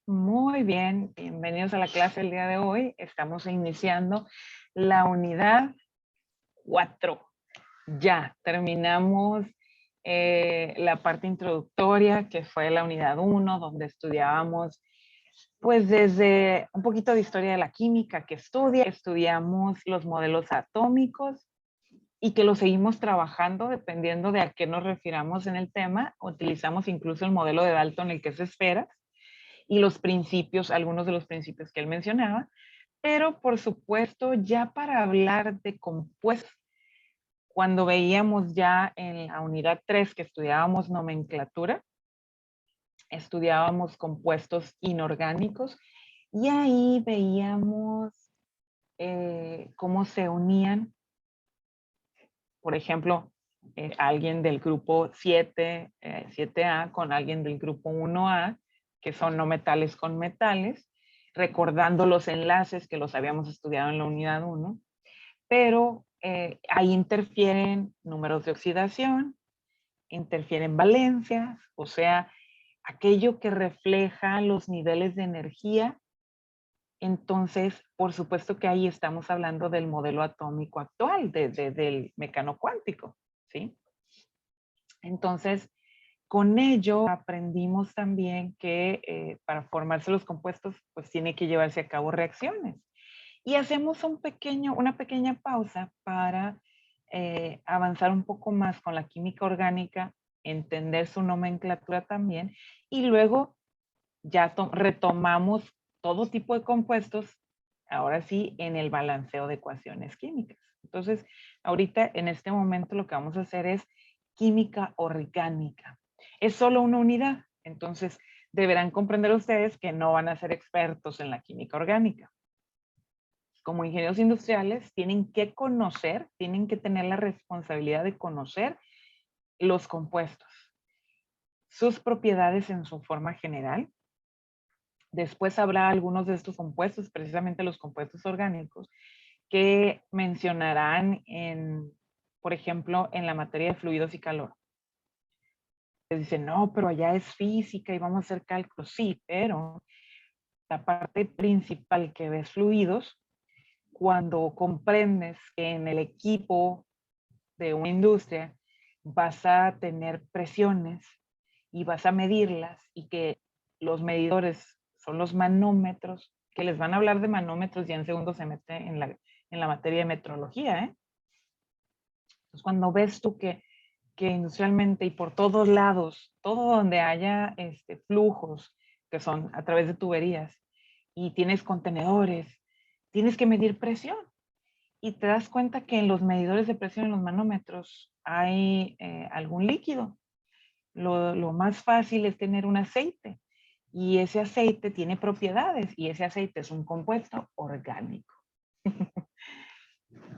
Muy bien, bienvenidos a la clase del día de hoy. Estamos iniciando la unidad 4. Ya terminamos la parte introductoria, que fue la unidad 1, donde estudiábamos pues desde un poquito de historia de la química que estudiamos los modelos atómicos y que lo seguimos trabajando dependiendo de a qué nos refiramos en el tema. Utilizamos incluso el modelo de Dalton, el que es esferas, y los principios, algunos de los principios que él mencionaba, pero por supuesto ya para hablar de compuestos, cuando veíamos ya en la unidad 3 que estudiábamos nomenclatura, estudiábamos compuestos inorgánicos y ahí veíamos cómo se unían, por ejemplo, alguien del grupo 7, 7A con alguien del grupo 1A, que son no metales con metales, recordando los enlaces que los habíamos estudiado en la unidad 1, pero ahí interfieren números de oxidación, interfieren valencias, o sea, aquello que refleja los niveles de energía. Entonces, por supuesto que ahí estamos hablando del modelo atómico actual, del mecano cuántico, ¿sí? Entonces, con ello aprendimos también que para formarse los compuestos, pues tiene que llevarse a cabo reacciones. Y hacemos una pequeña pausa para avanzar un poco más con la química orgánica, entender su nomenclatura también, y luego ya retomamos todo tipo de compuestos, ahora sí, en el balanceo de ecuaciones químicas. Entonces, ahorita, en este momento, lo que vamos a hacer es química orgánica. Es solo una unidad, entonces deberán comprender ustedes que no van a ser expertos en la química orgánica. Como ingenieros industriales, tienen que conocer, tienen que tener la responsabilidad de conocer los compuestos, sus propiedades en su forma general. Después habrá algunos de estos compuestos, precisamente los compuestos orgánicos, que mencionarán por ejemplo, en la materia de fluidos y calor. Les dicen, no, pero allá es física y vamos a hacer cálculos. Sí, pero la parte principal que ves fluidos, cuando comprendes que en el equipo de una industria vas a tener presiones y vas a medirlas y que los medidores son los manómetros, que les van a hablar de manómetros y en segundos se mete en la materia de metrología. Entonces, cuando ves tú que industrialmente y por todos lados, todo donde haya flujos que son a través de tuberías y tienes contenedores, tienes que medir presión. Y te das cuenta que en los medidores de presión, en los manómetros, hay algún líquido. Lo más fácil es tener un aceite y ese aceite tiene propiedades y ese aceite es un compuesto orgánico.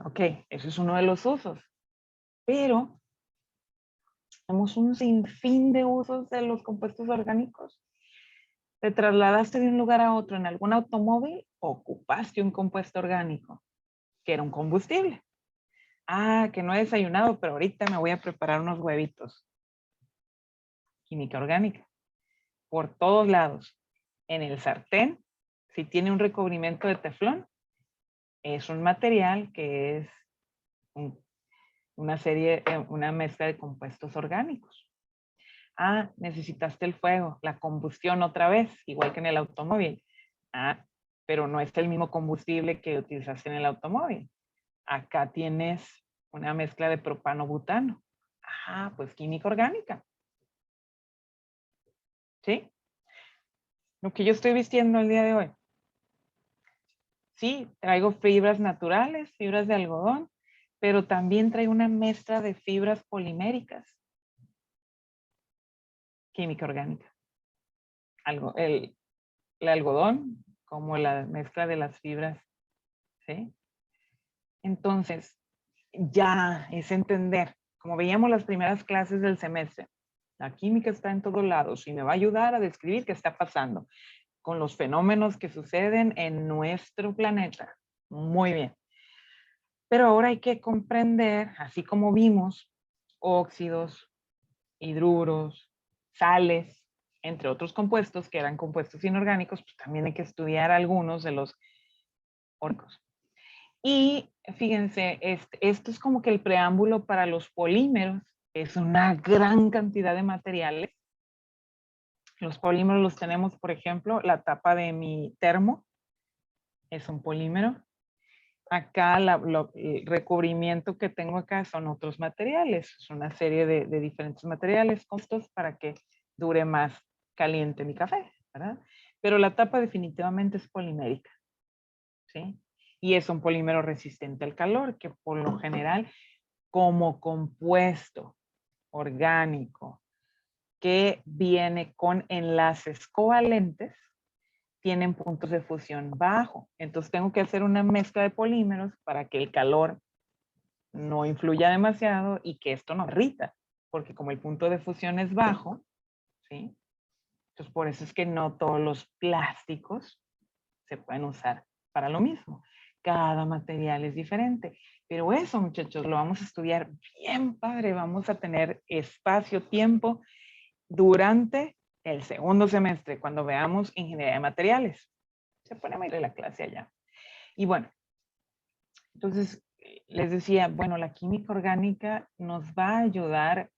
Ok, eso es uno de los usos. Pero tenemos un sinfín de usos de los compuestos orgánicos. Te trasladaste de un lugar a otro en algún automóvil, ocupaste un compuesto orgánico, que era un combustible. Ah, que no he desayunado, pero ahorita me voy a preparar unos huevitos. Química orgánica. Por todos lados. En el sartén, si tiene un recubrimiento de teflón, es un material que es una mezcla de compuestos orgánicos. Ah, necesitaste el fuego, la combustión otra vez, igual que en el automóvil. Ah, pero no es el mismo combustible que utilizaste en el automóvil. Acá tienes una mezcla de propano-butano. Ah, pues química orgánica. ¿Sí? Lo que yo estoy vistiendo el día de hoy. Sí, traigo fibras naturales, fibras de algodón, pero también traigo una mezcla de fibras poliméricas. Química orgánica. El algodón como la mezcla de las fibras, ¿sí? Entonces, ya es entender, como veíamos las primeras clases del semestre, la química está en todos lados y me va a ayudar a describir qué está pasando con los fenómenos que suceden en nuestro planeta. Muy bien. Pero ahora hay que comprender, así como vimos, óxidos, hidruros, sales, entre otros compuestos, que eran compuestos inorgánicos, pues también hay que estudiar algunos de los orgánicos. Y fíjense, esto es como que el preámbulo para los polímeros. Es una gran cantidad de materiales. Los polímeros los tenemos, por ejemplo, la tapa de mi termo es un polímero. Acá el recubrimiento que tengo acá son otros materiales. Es una serie de diferentes materiales compuestos para que dure más caliente mi café, ¿verdad? Pero la tapa definitivamente es polimérica, ¿sí? Y es un polímero resistente al calor, que por lo general, como compuesto orgánico que viene con enlaces covalentes, tienen puntos de fusión bajo. Entonces tengo que hacer una mezcla de polímeros para que el calor no influya demasiado y que esto no irrita, porque como el punto de fusión es bajo, ¿sí? Entonces por eso es que no todos los plásticos se pueden usar para lo mismo. Cada material es diferente. Pero eso, muchachos, lo vamos a estudiar bien padre. Vamos a tener espacio, tiempo durante el segundo semestre, cuando veamos ingeniería de materiales. Se pone a ir la clase allá. Y bueno, entonces les decía, bueno, la química orgánica nos va a ayudar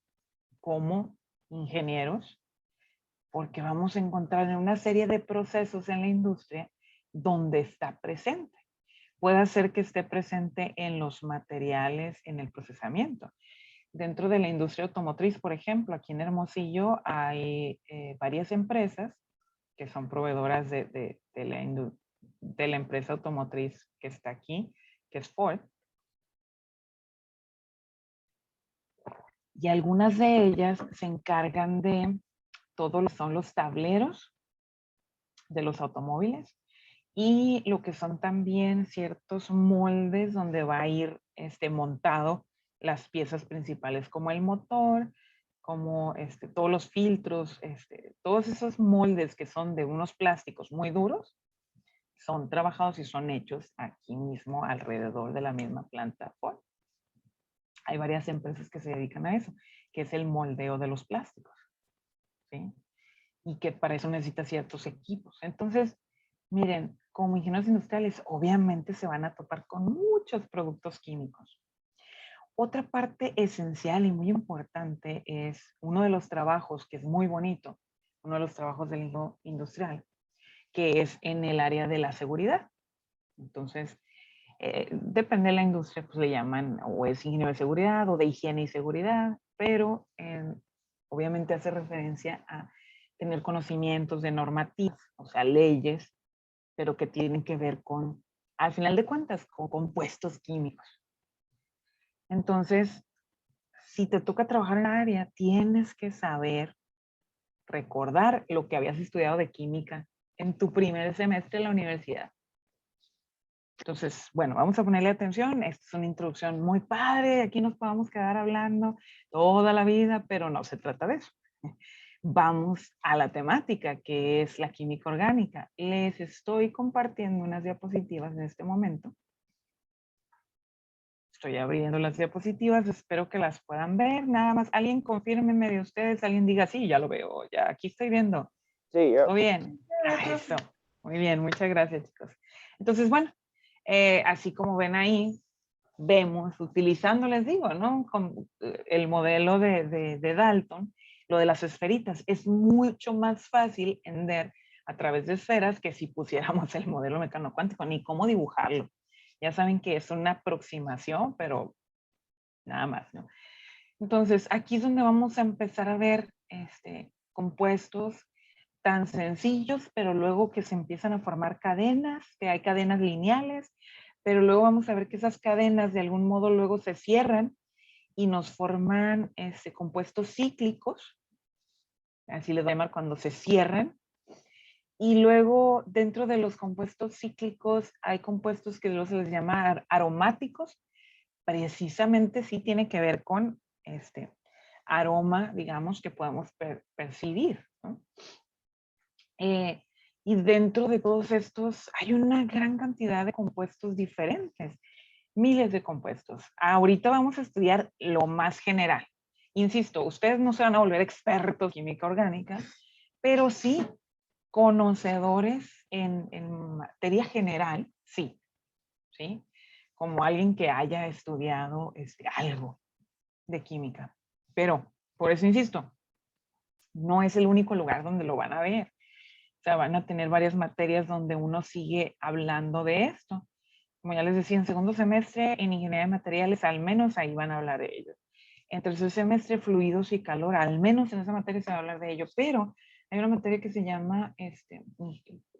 como ingenieros, porque vamos a encontrar en una serie de procesos en la industria donde está presente. Puede ser que esté presente en los materiales, en el procesamiento. Dentro de la industria automotriz, por ejemplo, aquí en Hermosillo hay varias empresas que son proveedoras de la empresa automotriz que está aquí, que es Ford. Y algunas de ellas se encargan de todo lo que son los tableros de los automóviles y lo que son también ciertos moldes donde va a ir montado las piezas principales, como el motor, como todos los filtros, todos esos moldes que son de unos plásticos muy duros, son trabajados y son hechos aquí mismo alrededor de la misma planta Ford. Hay varias empresas que se dedican a eso, que es el moldeo de los plásticos, ¿sí? Y que para eso necesita ciertos equipos. Entonces, miren, como ingenieros industriales, obviamente se van a topar con muchos productos químicos. Otra parte esencial y muy importante es uno de los trabajos que es muy bonito, uno de los trabajos del industrial, que es en el área de la seguridad. Entonces, depende de la industria, pues le llaman o es ingeniero de seguridad o de higiene y seguridad, pero obviamente hace referencia a tener conocimientos de normativas, o sea, leyes, pero que tienen que ver con, al final de cuentas, con compuestos químicos. Entonces, si te toca trabajar en la área, tienes que saber recordar lo que habías estudiado de química en tu primer semestre en la universidad. Entonces, bueno, vamos a ponerle atención. Esta es una introducción muy padre. Aquí nos podemos quedar hablando toda la vida, pero no se trata de eso. Vamos a la temática, que es la química orgánica. Les estoy compartiendo unas diapositivas en este momento. Estoy abriendo las diapositivas, espero que las puedan ver. Nada más, alguien confírmeme de ustedes, alguien diga, sí, ya lo veo, ya aquí estoy viendo. Sí, yo. ¿Todo bien? Eso. Muy bien, muchas gracias, chicos. Entonces, bueno, así como ven ahí, vemos, utilizando, les digo, ¿no? Con el modelo de Dalton, lo de las esferitas, es mucho más fácil entender a través de esferas que si pusiéramos el modelo mecánico cuántico, ni cómo dibujarlo. Ya saben que es una aproximación, pero nada más, ¿no? Entonces, aquí es donde vamos a empezar a ver compuestos tan sencillos, pero luego que se empiezan a formar cadenas, que hay cadenas lineales, pero luego vamos a ver que esas cadenas de algún modo luego se cierran y nos forman compuestos cíclicos, así les voy a llamar cuando se cierran. Y luego dentro de los compuestos cíclicos hay compuestos que luego se les llama aromáticos, precisamente sí tiene que ver con aroma, digamos, que podemos percibir, ¿no? Y dentro de todos estos hay una gran cantidad de compuestos diferentes, miles de compuestos. Ahorita vamos a estudiar lo más general. Insisto, ustedes no se van a volver expertos en química orgánica, Pero sí, conocedores en materia general, sí, ¿sí? Como alguien que haya estudiado algo de química. Pero, por eso insisto, no es el único lugar donde lo van a ver. O sea, van a tener varias materias donde uno sigue hablando de esto. Como ya les decía, en segundo semestre en ingeniería de materiales, al menos ahí van a hablar de ello. En tercer semestre, fluidos y calor, al menos en esa materia se va a hablar de ello, pero hay una materia que se llama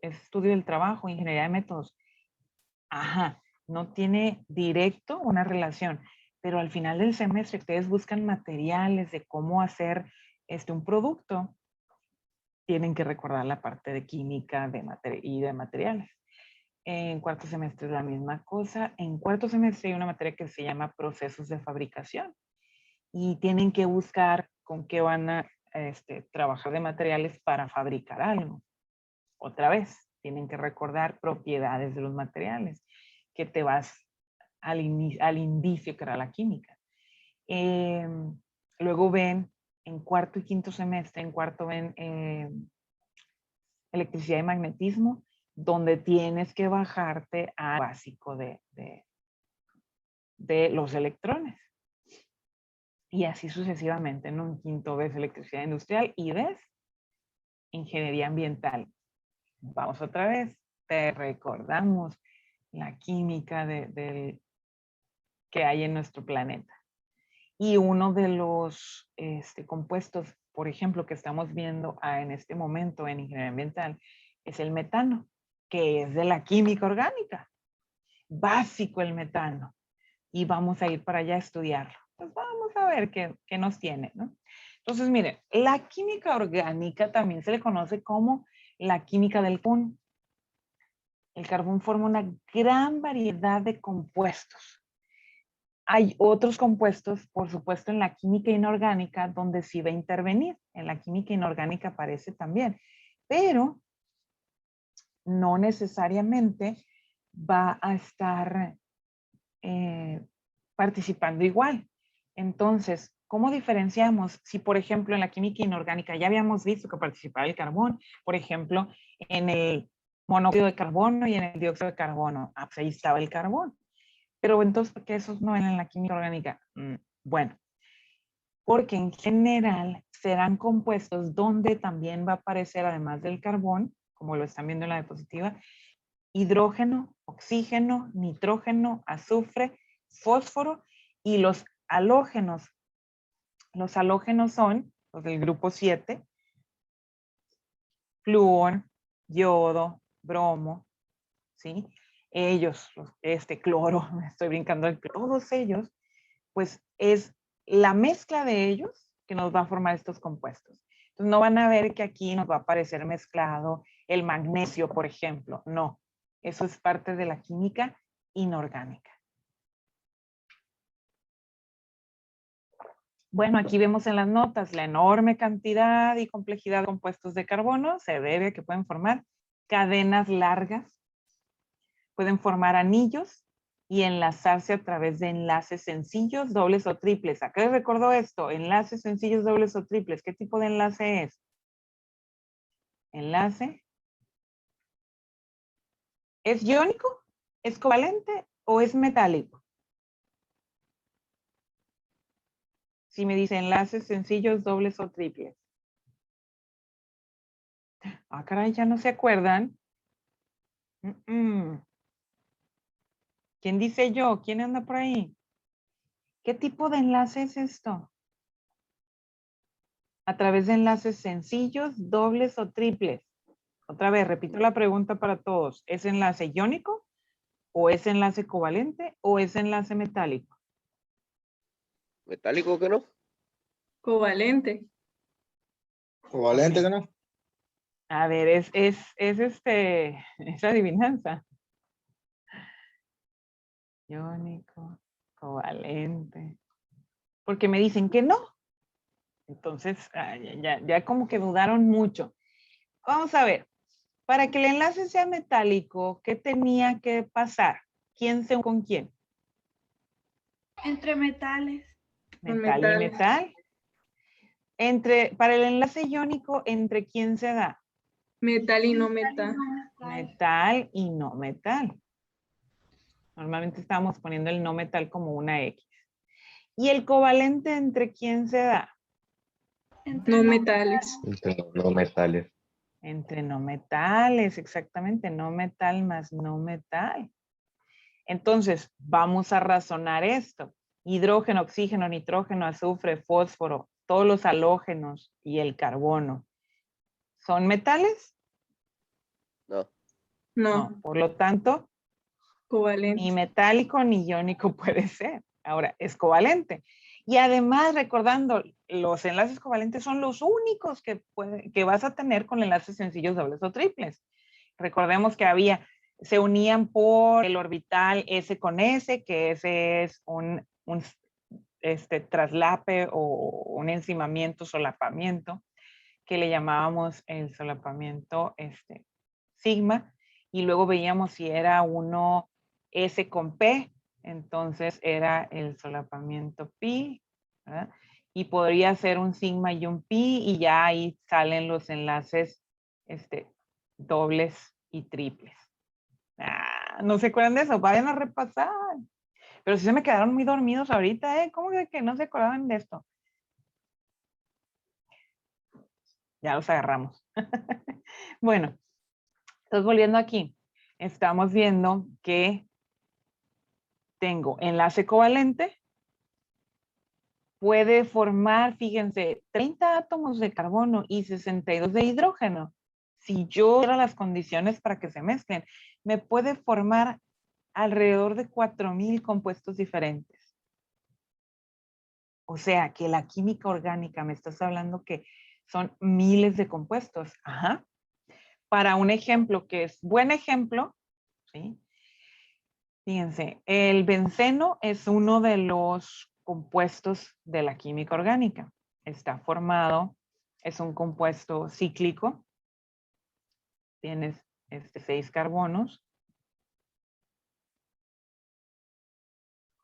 estudio del trabajo, ingeniería de métodos. Ajá, no tiene directo una relación, pero al final del semestre ustedes buscan materiales de cómo hacer un producto, tienen que recordar la parte de química y de materiales. En cuarto semestre es la misma cosa. En cuarto semestre hay una materia que se llama procesos de fabricación y tienen que buscar con qué van a trabajar de materiales para fabricar algo. Otra vez, tienen que recordar propiedades de los materiales, que te vas al indicio que era la química. Luego ven en cuarto y quinto semestre, en cuarto ven electricidad y magnetismo, donde tienes que bajarte al básico de los electrones. Y así sucesivamente, ¿no? En quinto ves electricidad industrial y ves ingeniería ambiental. Vamos otra vez, te recordamos la química que hay en nuestro planeta. Y uno de los compuestos, por ejemplo, que estamos viendo en este momento en ingeniería ambiental, es el metano, que es de la química orgánica. Básico el metano. Y vamos a ir para allá a estudiarlo. Pues vamos a ver qué nos tiene, ¿no? Entonces, miren, la química orgánica también se le conoce como la química del carbón. El carbón forma una gran variedad de compuestos. Hay otros compuestos, por supuesto, en la química inorgánica, donde sí va a intervenir. En la química inorgánica aparece también, pero no necesariamente va a estar participando igual. Entonces, ¿cómo diferenciamos? Si, por ejemplo, en la química inorgánica ya habíamos visto que participaba el carbón, por ejemplo, en el monóxido de carbono y en el dióxido de carbono, pues ahí estaba el carbón. Pero entonces, ¿por qué esos no eran en la química orgánica? Bueno, porque en general serán compuestos donde también va a aparecer, además del carbón, como lo están viendo en la diapositiva, hidrógeno, oxígeno, nitrógeno, azufre, fósforo y los halógenos. Los halógenos son los del grupo 7, flúor, yodo, bromo, ¿sí? Ellos, cloro, me estoy brincando, todos ellos, pues es la mezcla de ellos que nos va a formar estos compuestos. Entonces no van a ver que aquí nos va a aparecer mezclado el magnesio, por ejemplo. No, eso es parte de la química inorgánica. Bueno, aquí vemos en las notas la enorme cantidad y complejidad de compuestos de carbono. Se debe a que pueden formar cadenas largas, pueden formar anillos y enlazarse a través de enlaces sencillos, dobles o triples. ¿A qué les recordó esto? Enlaces sencillos, dobles o triples. ¿Qué tipo de enlace es? Enlace. ¿Es iónico? ¿Es covalente o es metálico? Si me dice enlaces sencillos, dobles o triples. Ah, caray, ya no se acuerdan. ¿Quién dice yo? ¿Quién anda por ahí? ¿Qué tipo de enlace es esto? A través de enlaces sencillos, dobles o triples. Otra vez, repito la pregunta para todos. ¿Es enlace iónico? ¿O es enlace covalente? ¿O es enlace metálico? ¿Metálico que no? Covalente. Covalente que no. A ver, es adivinanza. Iónico, covalente. Porque me dicen que no. Entonces, ya como que dudaron mucho. Vamos a ver. Para que el enlace sea metálico, ¿qué tenía que pasar? ¿Quién se une con quién? Entre metales. Metal y metal. Para el enlace iónico, ¿entre quién se da? Metal y no metal. Metal y no metal. Normalmente estamos poniendo el no metal como una X. ¿Y el covalente entre quién se da? No metales. Entre los no metales. Entre no metales, exactamente. No metal más no metal. Entonces, vamos a razonar esto. Hidrógeno, oxígeno, nitrógeno, azufre, fósforo, todos los halógenos y el carbono. ¿Son metales? No. No, Por lo tanto, ni covalente. metálico ni iónico puede ser. Ahora, es covalente. Y además, recordando, los enlaces covalentes son los únicos que vas a tener con enlaces sencillos, dobles o triples. Recordemos que se unían por el orbital S con S, que ese es un traslape o un encimamiento, solapamiento, que le llamábamos el solapamiento sigma, y luego veíamos si era uno S con P, entonces era el solapamiento pi, ¿verdad? Y podría ser un sigma y un pi, y ya ahí salen los enlaces dobles y triples. ¿No se acuerdan de eso? Vayan a repasar. Pero sí se me quedaron muy dormidos ahorita, ¿eh? ¿Cómo que no se acordaban de esto? Ya los agarramos. Bueno, entonces volviendo aquí, estamos viendo que tengo enlace covalente, puede formar, fíjense, 30 átomos de carbono y 62 de hidrógeno. Si yo diera las condiciones para que se mezclen, me puede formar alrededor de 4,000 compuestos diferentes. O sea, que la química orgánica, me estás hablando que son miles de compuestos. Ajá. Para un ejemplo que es buen ejemplo, ¿sí? Fíjense, el benceno es uno de los compuestos de la química orgánica. Está formado, es un compuesto cíclico. Tienes 6 carbonos.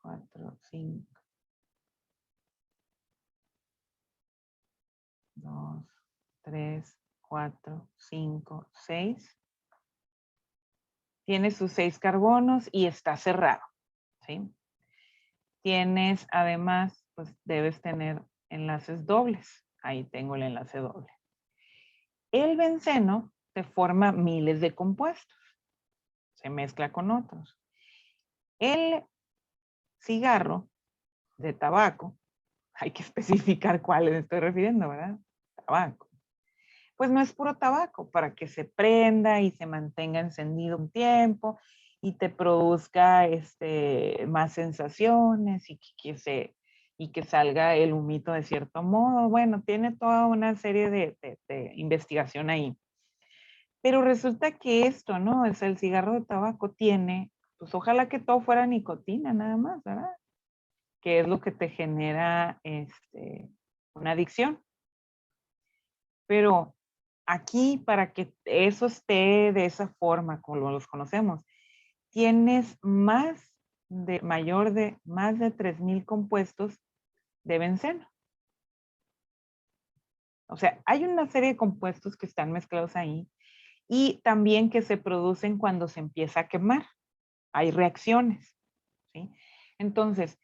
4, 5. 2, 3, 4, 5, 6. Tiene sus 6 carbonos y está cerrado, ¿sí? Tienes, además, pues debes tener enlaces dobles. Ahí tengo el enlace doble. El benceno se forma miles de compuestos. Se mezcla con otros. El cigarro de tabaco, hay que especificar cuál me estoy refiriendo, ¿verdad? Tabaco. Pues no es puro tabaco, para que se prenda y se mantenga encendido un tiempo y te produzca más sensaciones y que salga el humito de cierto modo. Bueno, tiene toda una serie de investigación ahí. Pero resulta que esto, ¿no? Es el cigarro de tabaco tiene, pues ojalá que todo fuera nicotina nada más, ¿verdad? Que es lo que te genera una adicción. Pero aquí, para que eso esté de esa forma, como los conocemos, tienes más de 3,000 compuestos de benceno. O sea, hay una serie de compuestos que están mezclados ahí y también que se producen cuando se empieza a quemar. Hay reacciones, ¿sí? Entonces,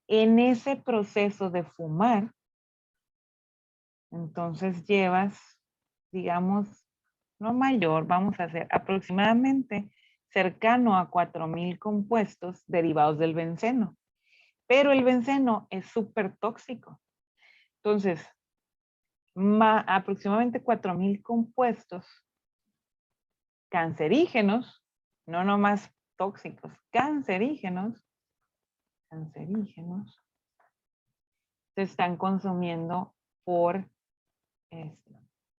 en ese proceso de fumar, entonces llevas, digamos, no mayor, vamos a hacer aproximadamente cercano a 4,000 compuestos derivados del benceno. Pero el benceno es súper tóxico. Entonces, aproximadamente 4,000 compuestos cancerígenos, no nomás tóxicos, cancerígenos, se están consumiendo por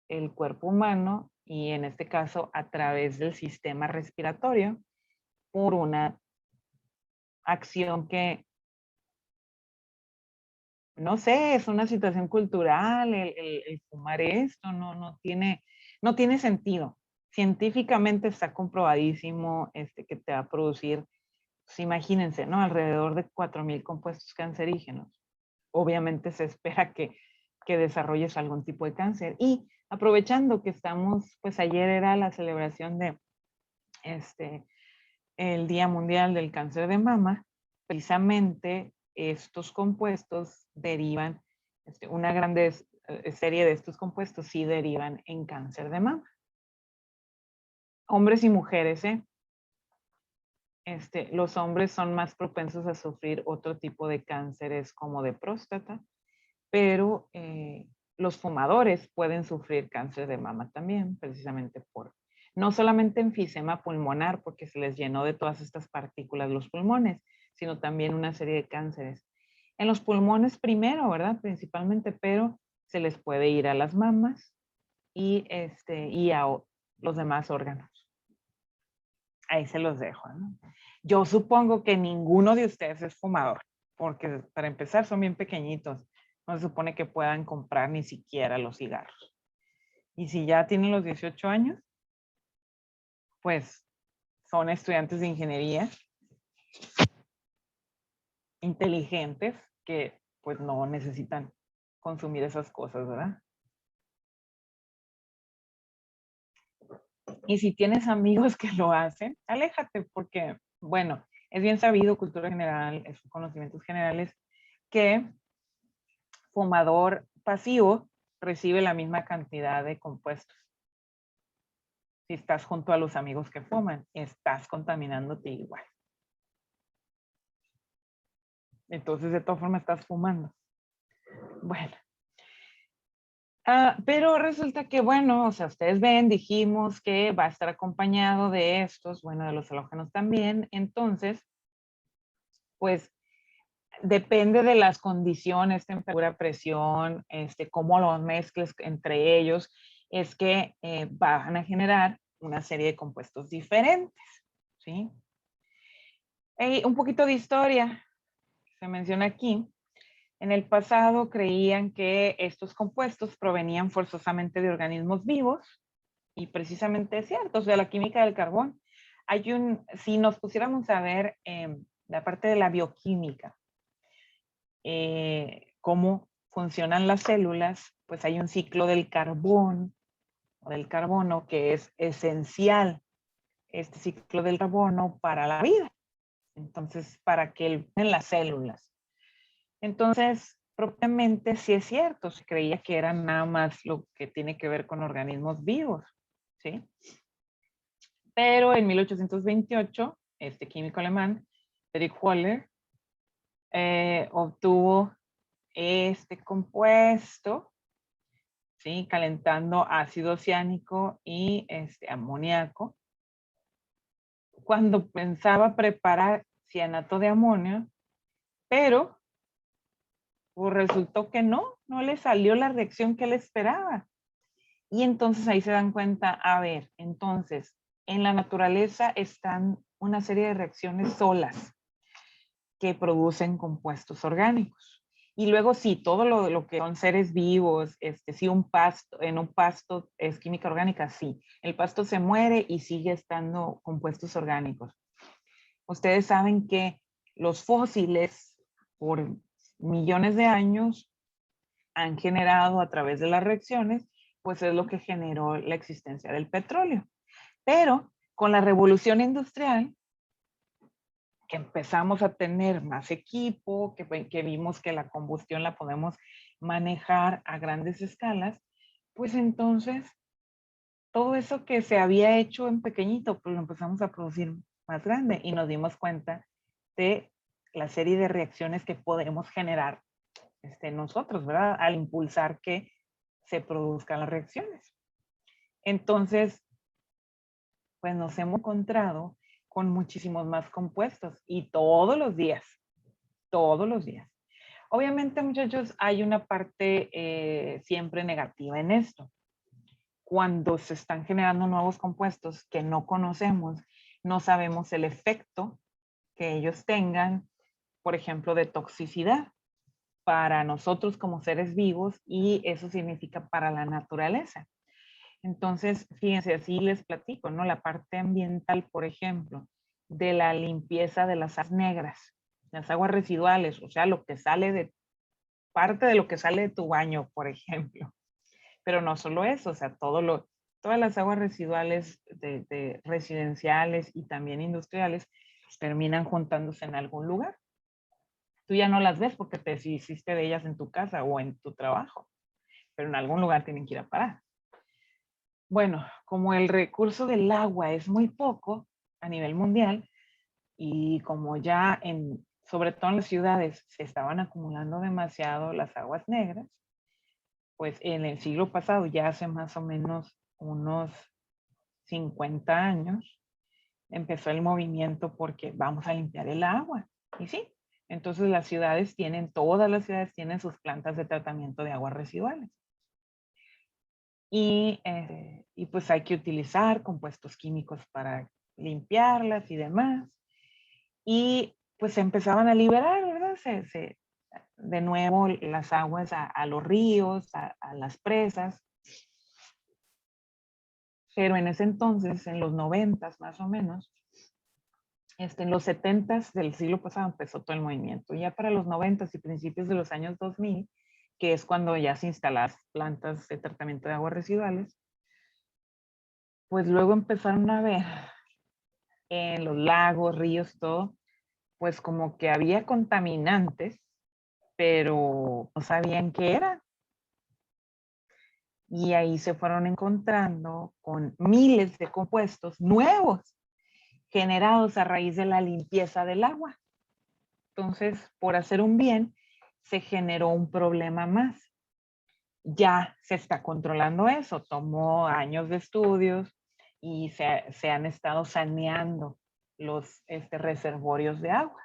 el cuerpo humano y en este caso a través del sistema respiratorio por una acción que, no sé, es una situación cultural, el fumar esto no tiene sentido. Científicamente está comprobadísimo que te va a producir, pues imagínense, ¿no? Alrededor de 4,000 compuestos cancerígenos. Obviamente se espera que que desarrolles algún tipo de cáncer. Y aprovechando que estamos, pues ayer era la celebración de el Día Mundial del Cáncer de Mama, precisamente estos compuestos derivan, una gran serie de estos compuestos sí derivan en cáncer de mama. Hombres y mujeres, los hombres son más propensos a sufrir otro tipo de cánceres como de próstata, pero los fumadores pueden sufrir cáncer de mama también, precisamente por, no solamente enfisema pulmonar, porque se les llenó de todas estas partículas los pulmones, sino también una serie de cánceres. En los pulmones primero, ¿verdad? Principalmente, pero se les puede ir a las mamas y a los demás órganos. Ahí se los dejo, ¿no? Yo supongo que ninguno de ustedes es fumador, porque para empezar son bien pequeñitos. No se supone que puedan comprar ni siquiera los cigarros. Y si ya tienen los 18 años, pues son estudiantes de ingeniería inteligentes que pues no necesitan consumir esas cosas, ¿verdad? Y si tienes amigos que lo hacen, aléjate porque, bueno, es bien sabido, cultura general, es conocimientos generales, que fumador pasivo recibe la misma cantidad de compuestos. Si estás junto a los amigos que fuman, estás contaminándote igual. Entonces, de todas formas, estás fumando. Bueno. Pero resulta que, bueno, o sea, ustedes ven, dijimos que va a estar acompañado de estos, bueno, de los halógenos también. Entonces, pues, depende de las condiciones, temperatura, presión, cómo los mezcles entre ellos, es que van a generar una serie de compuestos diferentes, ¿sí? Un poquito de historia, se menciona aquí. En el pasado creían que estos compuestos provenían forzosamente de organismos vivos, y precisamente es cierto, o sea, la química del carbón. Si nos pusiéramos a ver la parte de la bioquímica, cómo funcionan las células, pues hay un ciclo del carbón o del carbono que es esencial, este ciclo del carbono para la vida. Entonces, para que en las células. Entonces, propiamente sí es cierto, se creía que era nada más lo que tiene que ver con organismos vivos, ¿sí? Pero en 1828, este químico alemán, Friedrich Wöhler, obtuvo este compuesto, ¿sí? Calentando ácido ciánico y amoníaco. Cuando pensaba preparar cianato de amonio, pero pues resultó que no le salió la reacción que él esperaba. Y entonces ahí se dan cuenta, a ver, entonces, en la naturaleza están una serie de reacciones solas que producen compuestos orgánicos. Y luego sí, todo lo que son seres vivos, sí, en un pasto es química orgánica, sí. El pasto se muere y sigue estando compuestos orgánicos. Ustedes saben que los fósiles, por millones de años, han generado a través de las reacciones, pues es lo que generó la existencia del petróleo. Pero con la revolución industrial, que empezamos a tener más equipo, que vimos que la combustión la podemos manejar a grandes escalas, pues entonces todo eso que se había hecho en pequeñito, pues lo empezamos a producir más grande y nos dimos cuenta de la serie de reacciones que podemos generar nosotros, ¿verdad? Al impulsar que se produzcan las reacciones. Entonces, pues nos hemos encontrado con muchísimos más compuestos y todos los días. Obviamente, muchachos, hay una parte siempre negativa en esto. Cuando se están generando nuevos compuestos que no conocemos, no sabemos el efecto que ellos tengan, por ejemplo, de toxicidad para nosotros como seres vivos, y eso significa para la naturaleza. Entonces, fíjense, así les platico, ¿no? La parte ambiental, por ejemplo, de la limpieza de las aguas negras, las aguas residuales, o sea, lo que sale parte de lo que sale de tu baño, por ejemplo. Pero no solo eso, o sea, todas las aguas residuales de residenciales y también industriales terminan juntándose en algún lugar. Tú ya no las ves porque te deshiciste de ellas en tu casa o en tu trabajo, pero en algún lugar tienen que ir a parar. Bueno, como el recurso del agua es muy poco a nivel mundial y como ya sobre todo en las ciudades se estaban acumulando demasiado las aguas negras, pues en el siglo pasado, ya hace más o menos unos 50 años, empezó el movimiento porque vamos a limpiar el agua. Y sí, entonces todas las ciudades tienen sus plantas de tratamiento de aguas residuales. Y pues hay que utilizar compuestos químicos para limpiarlas y demás. Y pues se empezaban a liberar, ¿verdad? De nuevo las aguas a los ríos, a las presas. Pero en ese entonces, en los 90 más o menos, en los 70 del siglo pasado empezó todo el movimiento. Ya para los 90 y principios de los años 2000, que es cuando ya se instalan plantas de tratamiento de aguas residuales, pues luego empezaron a ver en los lagos, ríos, todo, pues como que había contaminantes, pero no sabían qué era. Y ahí se fueron encontrando con miles de compuestos nuevos generados a raíz de la limpieza del agua. Entonces, por hacer un bien, se generó un problema más. Ya se está controlando eso. Tomó años de estudios y se han estado saneando los reservorios de agua.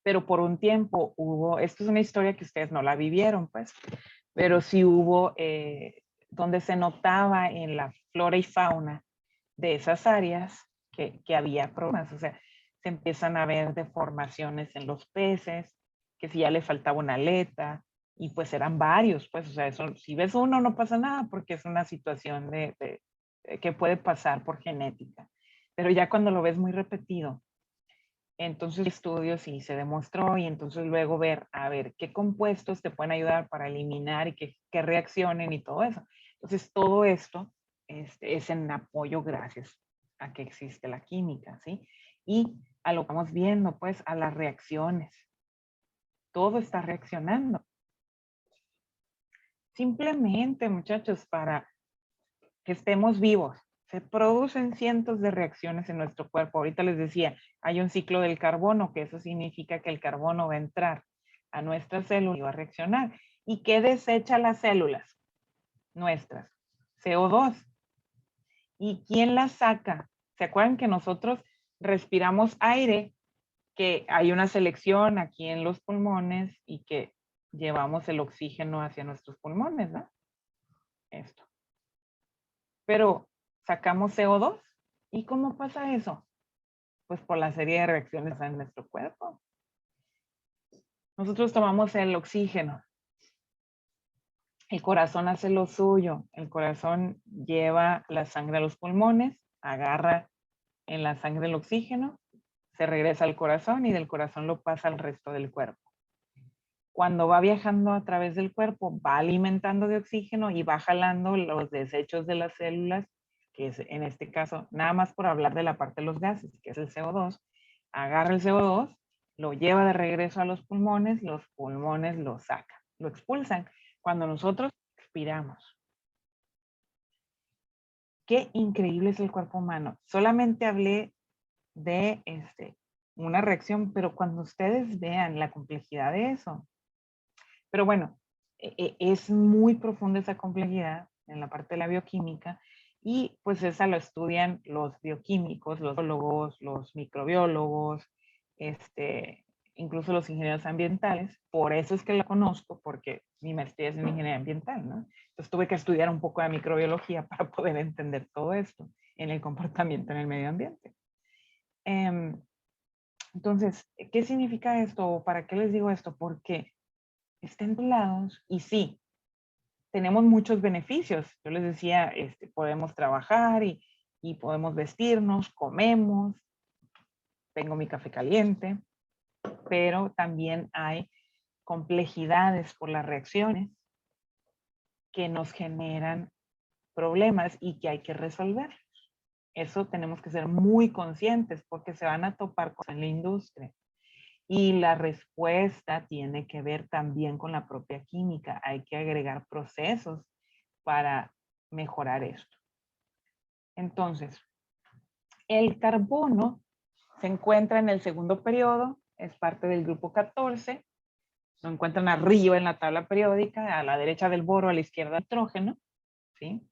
Pero por un tiempo esto es una historia que ustedes no la vivieron, pues, pero sí hubo donde se notaba en la flora y fauna de esas áreas que había problemas. O sea, se empiezan a ver deformaciones en los peces, que si ya le faltaba una aleta, y pues eran varios, pues, o sea, eso, si ves uno no pasa nada porque es una situación que puede pasar por genética. Pero ya cuando lo ves muy repetido, entonces estudios y se demostró y entonces luego ver, a ver, qué compuestos te pueden ayudar para eliminar y que reaccionen y todo eso. Entonces todo esto es en apoyo gracias a que existe la química, ¿sí? Y a lo que estamos viendo, pues, a las reacciones. Todo está reaccionando. Simplemente, muchachos, para que estemos vivos, se producen cientos de reacciones en nuestro cuerpo. Ahorita les decía, hay un ciclo del carbono, que eso significa que el carbono va a entrar a nuestras células y va a reaccionar. ¿Y qué desecha las células nuestras? CO2. ¿Y quién las saca? ¿Se acuerdan que nosotros respiramos aire, que hay una selección aquí en los pulmones y que llevamos el oxígeno hacia nuestros pulmones, ¿no? Esto. Pero sacamos CO2. ¿Y cómo pasa eso? Pues por la serie de reacciones en nuestro cuerpo. Nosotros tomamos el oxígeno. El corazón hace lo suyo. El corazón lleva la sangre a los pulmones, agarra en la sangre el oxígeno, se regresa al corazón y del corazón lo pasa al resto del cuerpo. Cuando va viajando a través del cuerpo, va alimentando de oxígeno y va jalando los desechos de las células, que es en este caso, nada más por hablar de la parte de los gases, que es el CO2, agarra el CO2, lo lleva de regreso a los pulmones lo sacan, lo expulsan. Cuando nosotros expiramos. Qué increíble es el cuerpo humano. Solamente hablé de una reacción, pero cuando ustedes vean la complejidad de eso, pero bueno, es muy profunda esa complejidad en la parte de la bioquímica y pues esa lo estudian los bioquímicos, los biólogos, los microbiólogos, incluso los ingenieros ambientales. Por eso es que la conozco, porque mi maestría es en ingeniería ambiental, ¿no? Entonces tuve que estudiar un poco de microbiología para poder entender todo esto en el comportamiento en el medio ambiente. Entonces, ¿qué significa esto? ¿Para qué les digo esto? Porque estén lados y sí, tenemos muchos beneficios. Yo les decía, podemos trabajar y podemos vestirnos, comemos, tengo mi café caliente, pero también hay complejidades por las reacciones que nos generan problemas y que hay que resolver. Eso tenemos que ser muy conscientes porque se van a topar cosas en la industria. Y la respuesta tiene que ver también con la propia química. Hay que agregar procesos para mejorar esto. Entonces, el carbono se encuentra en el segundo periodo, es parte del grupo 14. Lo encuentran arriba en la tabla periódica, a la derecha del boro, a la izquierda del nitrógeno, ¿sí?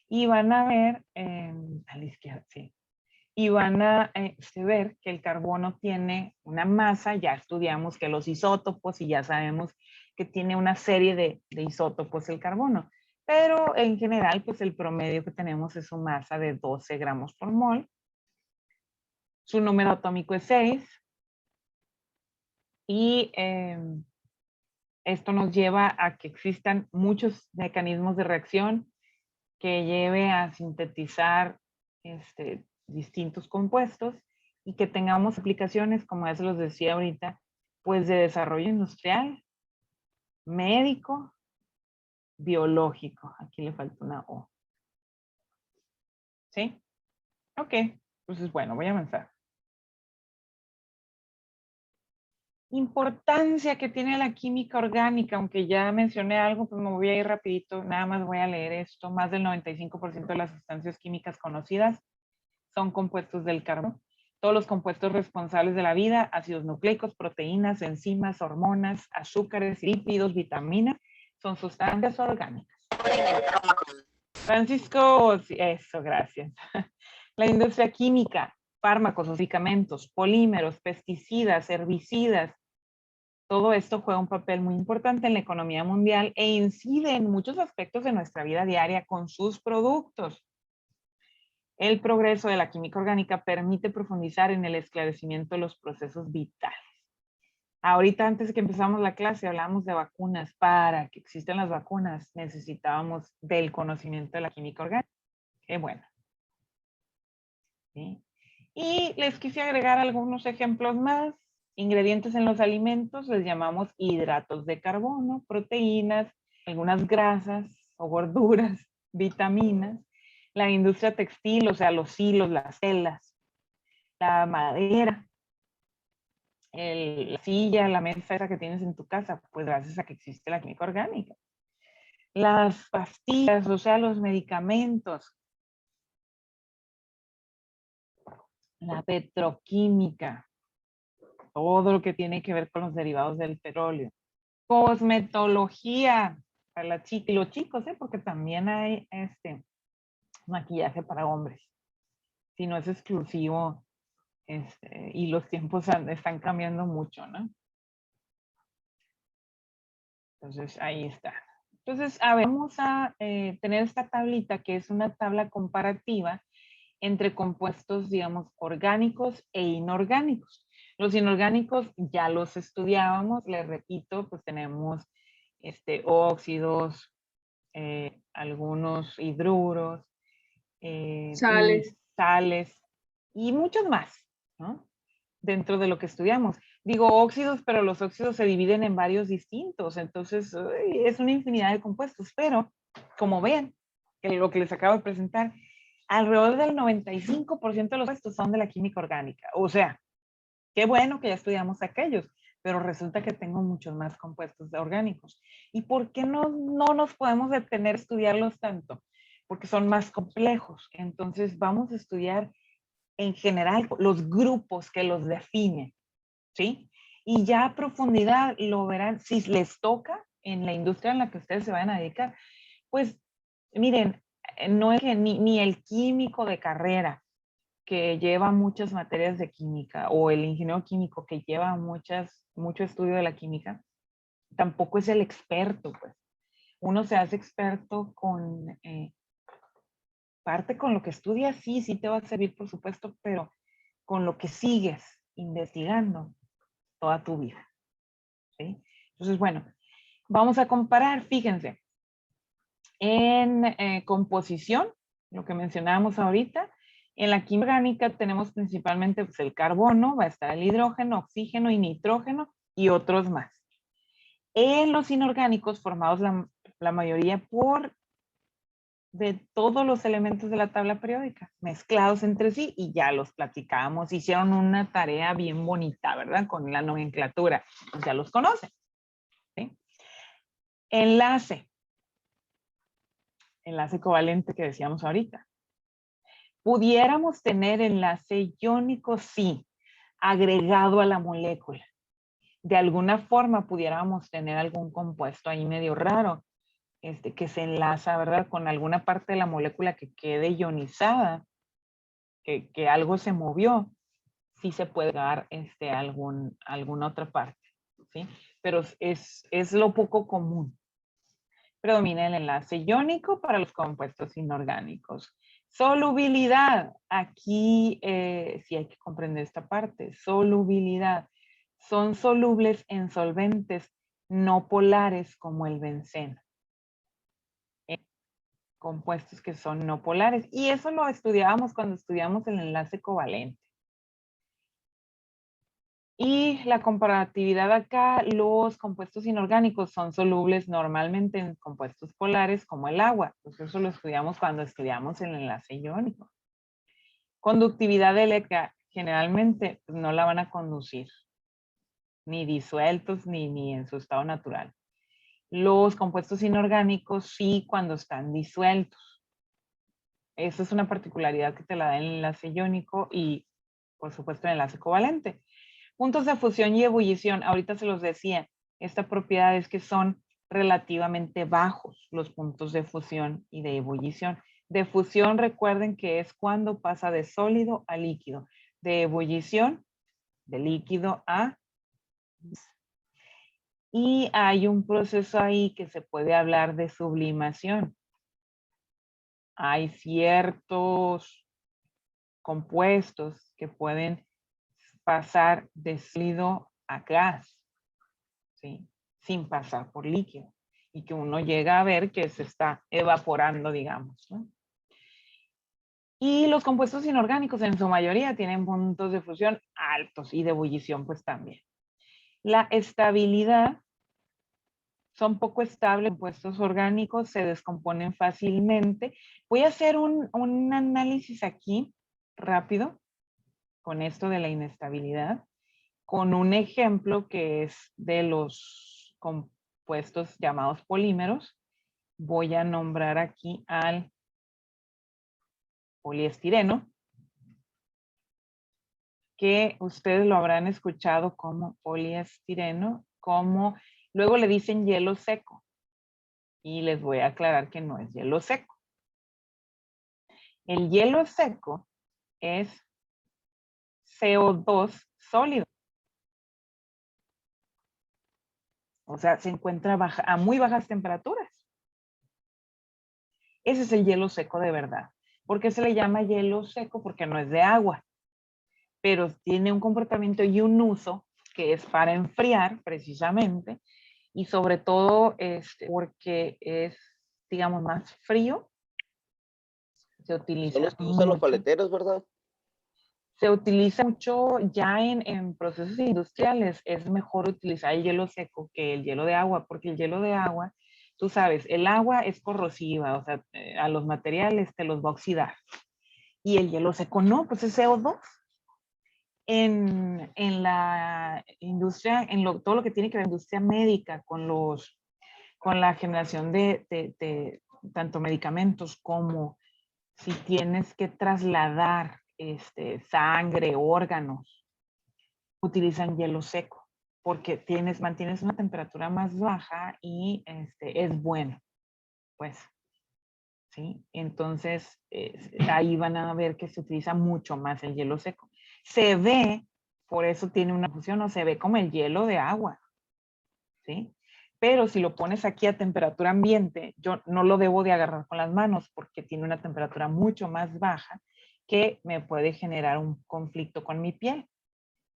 Y van a ver, a la izquierda, sí. Y van a ver que el carbono tiene una masa, ya estudiamos que los isótopos y ya sabemos que tiene una serie de isótopos el carbono, pero en general pues el promedio que tenemos es su masa de 12 gramos por mol, su número atómico es 6 y esto nos lleva a que existan muchos mecanismos de reacción que lleve a sintetizar distintos compuestos y que tengamos aplicaciones, como ya se los decía ahorita, pues de desarrollo industrial, médico, biológico. Aquí le falta una O. ¿Sí? Ok. Entonces, bueno, voy a avanzar. Importancia que tiene la química orgánica, aunque ya mencioné algo, pues me voy a ir rapidito, nada más voy a leer esto. Más del 95% de las sustancias químicas conocidas son compuestos del carbono. Todos los compuestos responsables de la vida, ácidos nucleicos, proteínas, enzimas, hormonas, azúcares, lípidos, vitaminas, son sustancias orgánicas. Francisco, eso, gracias. La industria química, fármacos, medicamentos, polímeros, pesticidas, herbicidas, todo esto juega un papel muy importante en la economía mundial e incide en muchos aspectos de nuestra vida diaria con sus productos. El progreso de la química orgánica permite profundizar en el esclarecimiento de los procesos vitales. Ahorita, antes de que empezamos la clase, hablamos de vacunas. Para que existan las vacunas, necesitábamos del conocimiento de la química orgánica. Qué bueno. ¿Sí? Y les quise agregar algunos ejemplos más. Ingredientes en los alimentos les llamamos hidratos de carbono, proteínas, algunas grasas o gorduras, vitaminas. La industria textil, o sea, los hilos, las telas, la madera, la silla, la mesa esa que tienes en tu casa, pues gracias a que existe la química orgánica. Las pastillas, o sea, los medicamentos. La petroquímica, todo lo que tiene que ver con los derivados del petróleo. Cosmetología, para los chicos, porque también hay maquillaje para hombres. Si no es exclusivo, y los tiempos están cambiando mucho, ¿no? Entonces, ahí está. Entonces, a ver, vamos a tener esta tablita que es una tabla comparativa entre compuestos, digamos, orgánicos e inorgánicos. Los inorgánicos ya los estudiábamos, les repito, pues tenemos óxidos, algunos hidruros, sales y muchos más, ¿no? Dentro de lo que estudiamos. Digo óxidos, pero los óxidos se dividen en varios distintos, entonces es una infinidad de compuestos, pero como ven, que lo que les acabo de presentar, alrededor del 95% de los compuestos son de la química orgánica. O sea, qué bueno que ya estudiamos aquellos, pero resulta que tengo muchos más compuestos orgánicos. ¿Y por qué no nos podemos detener a estudiarlos tanto? Porque son más complejos. Entonces vamos a estudiar en general los grupos que los definen, ¿sí? Y ya a profundidad lo verán, si les toca en la industria en la que ustedes se vayan a dedicar, pues miren, no es que ni el químico de carrera que lleva muchas materias de química o el ingeniero químico que lleva mucho estudio de la química, tampoco es el experto, pues. Uno se hace experto con parte con lo que estudias, sí te va a servir, por supuesto, pero con lo que sigues investigando toda tu vida, ¿sí? Entonces, bueno, vamos a comparar, fíjense, en composición, lo que mencionábamos ahorita, en la química orgánica tenemos principalmente pues, el carbono, va a estar el hidrógeno, oxígeno y nitrógeno y otros más. En los inorgánicos, formados la mayoría de todos los elementos de la tabla periódica, mezclados entre sí, y ya los platicamos. Hicieron una tarea bien bonita, ¿verdad? Con la nomenclatura. Pues ya los conocen. ¿Sí? Enlace covalente que decíamos ahorita. Pudiéramos tener enlace iónico, sí, agregado a la molécula. De alguna forma pudiéramos tener algún compuesto ahí medio raro, que se enlaza, ¿verdad? Con alguna parte de la molécula que quede ionizada, que algo se movió, sí se puede dar alguna otra parte, ¿sí? Pero es lo poco común. Predomina el enlace iónico para los compuestos inorgánicos. Solubilidad. Aquí sí hay que comprender esta parte. Solubilidad. Son solubles en solventes no polares como el benceno. Compuestos que son no polares. Y eso lo estudiábamos cuando estudiamos el enlace covalente. Y la comparatividad acá, los compuestos inorgánicos son solubles normalmente en compuestos polares como el agua. Pues eso lo estudiamos cuando estudiamos el enlace iónico. Conductividad eléctrica, generalmente no la van a conducir, ni disueltos ni en su estado natural. Los compuestos inorgánicos sí cuando están disueltos. Esa es una particularidad que te la da el enlace iónico y, por supuesto, el enlace covalente. Puntos de fusión y ebullición, ahorita se los decía, esta propiedad es que son relativamente bajos los puntos de fusión y de ebullición. De fusión, recuerden que es cuando pasa de sólido a líquido. De ebullición, de líquido a... Y hay un proceso ahí que se puede hablar de sublimación. Hay ciertos compuestos que pueden pasar de sólido a gas, ¿sí? Sin pasar por líquido. Y que uno llega a ver que se está evaporando, digamos, ¿no? Y los compuestos inorgánicos en su mayoría tienen puntos de fusión altos y de ebullición pues también. La estabilidad, son poco estables, compuestos orgánicos se descomponen fácilmente. Voy a hacer un análisis aquí rápido con esto de la inestabilidad, con un ejemplo que es de los compuestos llamados polímeros. Voy a nombrar aquí al poliestireno, que ustedes lo habrán escuchado como poliestireno, como luego le dicen hielo seco. Y les voy a aclarar que no es hielo seco. El hielo seco es CO2 sólido. O sea, se encuentra a muy bajas temperaturas. Ese es el hielo seco de verdad. ¿Por qué se le llama hielo seco? Porque no es de agua, pero tiene un comportamiento y un uso que es para enfriar precisamente, y sobre todo porque es, digamos, más frío. Se utiliza Son los que usan los paleteros, ¿verdad? Se utiliza mucho ya en procesos industriales. Es mejor utilizar el hielo seco que el hielo de agua, porque el hielo de agua, tú sabes, el agua es corrosiva, o sea, a los materiales te los va a oxidar. Y el hielo seco no, pues es CO2. En la industria, todo lo que tiene que ver con la industria médica, con la generación de tanto medicamentos como si tienes que trasladar sangre, órganos, utilizan hielo seco porque mantienes una temperatura más baja y es bueno, pues, ¿sí? Entonces, ahí van a ver que se utiliza mucho más el hielo seco. Se ve, por eso tiene una fusión, o se ve como el hielo de agua, ¿sí? Pero si lo pones aquí a temperatura ambiente, yo no lo debo de agarrar con las manos porque tiene una temperatura mucho más baja que me puede generar un conflicto con mi piel.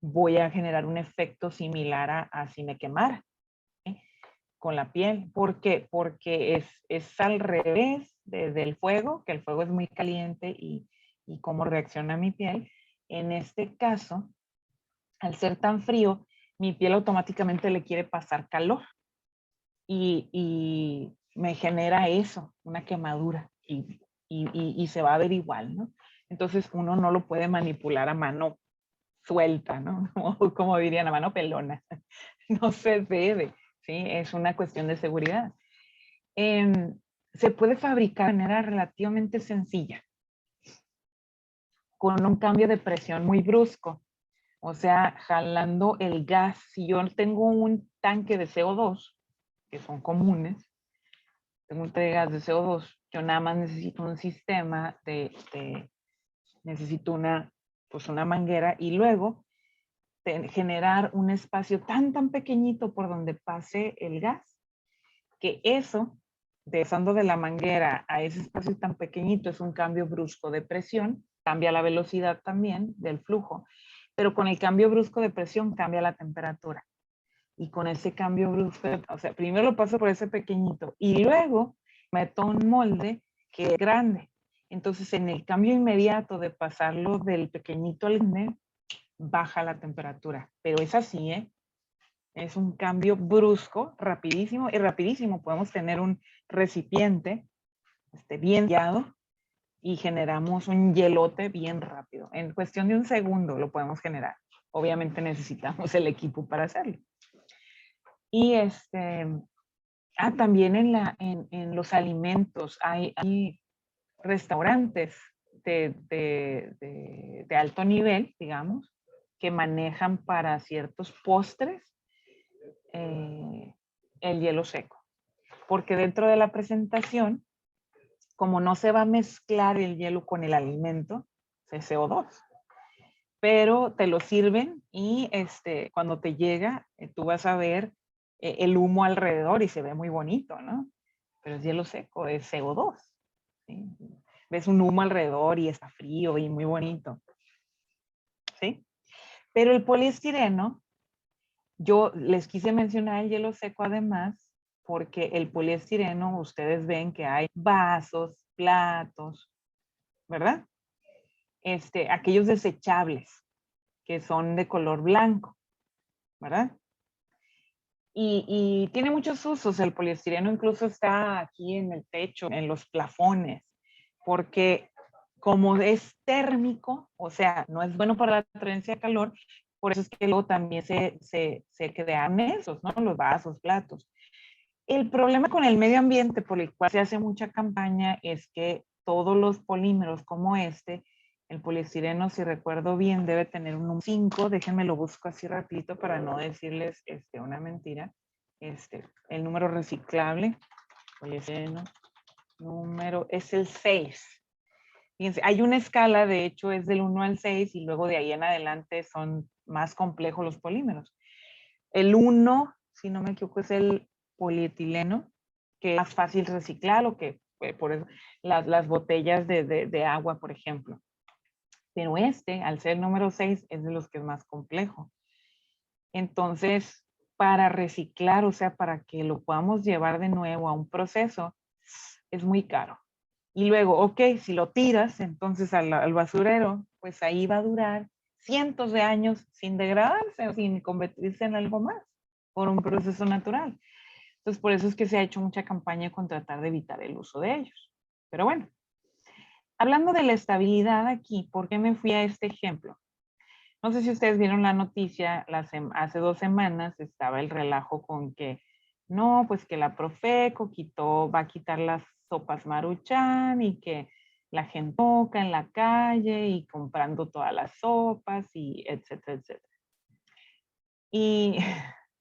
Voy a generar un efecto similar a si me quemara, ¿sí? Con la piel. ¿Por qué? Porque es al revés del fuego, que el fuego es muy caliente y cómo reacciona mi piel. En este caso, al ser tan frío, mi piel automáticamente le quiere pasar calor. y me genera eso, una quemadura y se va a ver igual, ¿no? Entonces uno no lo puede manipular a mano suelta, ¿no? Como dirían, a mano pelona. No se debe, ¿sí? Es una cuestión de seguridad. Se puede fabricar de manera relativamente sencilla, con un cambio de presión muy brusco. O sea, jalando el gas. Si yo tengo un tanque de CO2, que son comunes, tengo un tanque de gas de CO2, yo nada más necesito un sistema necesito pues una manguera y luego generar un espacio tan pequeñito por donde pase el gas, que eso, pasando de la manguera a ese espacio tan pequeñito, es un cambio brusco de presión, cambia la velocidad también del flujo, pero con el cambio brusco de presión cambia la temperatura. Y con ese cambio brusco, o sea, primero lo paso por ese pequeñito y luego meto un molde que es grande. Entonces, en el cambio inmediato de pasarlo del pequeñito al grande, baja la temperatura. Pero es así, ¿eh? Es un cambio brusco, rapidísimo, y rapidísimo. Podemos tener un recipiente bien sellado y generamos un hielote bien rápido. En cuestión de un segundo lo podemos generar. Obviamente necesitamos el equipo para hacerlo. Y también en los alimentos hay restaurantes de alto nivel, digamos, que manejan para ciertos postres el hielo seco. Porque dentro de la presentación, como no se va a mezclar el hielo con el alimento, es CO2. Pero te lo sirven y cuando te llega, tú vas a ver el humo alrededor y se ve muy bonito, ¿no? Pero es hielo seco, es CO2. ¿Sí? Ves un humo alrededor y está frío y muy bonito. ¿Sí? Pero el poliestireno, yo les quise mencionar el hielo seco además, porque el poliestireno, ustedes ven que hay vasos, platos, ¿verdad? Aquellos desechables que son de color blanco, ¿verdad? Y tiene muchos usos. El poliestireno incluso está aquí en el techo, en los plafones, porque como es térmico, o sea, no es bueno para la transferencia de calor, por eso es que luego también se crean esos, ¿no? Los vasos, platos. El problema con el medio ambiente por el cual se hace mucha campaña es que todos los polímeros como el poliestireno, si recuerdo bien, debe tener un número 5, déjenme lo busco así rapidito para no decirles una mentira. El número reciclable, poliestireno, número, es el 6. Fíjense, hay una escala, de hecho es del 1 al 6 y luego de ahí en adelante son más complejos los polímeros. El 1, si no me equivoco, es el polietileno, que es más fácil reciclar, que por eso, las botellas de agua, por ejemplo. Pero al ser el número 6, es de los que es más complejo. Entonces, para reciclar, o sea, para que lo podamos llevar de nuevo a un proceso, es muy caro. Y luego, ok, si lo tiras entonces al basurero, pues ahí va a durar cientos de años sin degradarse o sin convertirse en algo más por un proceso natural. Entonces, por eso es que se ha hecho mucha campaña con tratar de evitar el uso de ellos. Pero bueno, hablando de la estabilidad aquí, ¿por qué me fui a este ejemplo? No sé si ustedes vieron la noticia, hace 2 semanas estaba el relajo con que, no, pues que la Profeco va a quitar las sopas Maruchan y que la gente toca en la calle y comprando todas las sopas y etcétera, etcétera. Y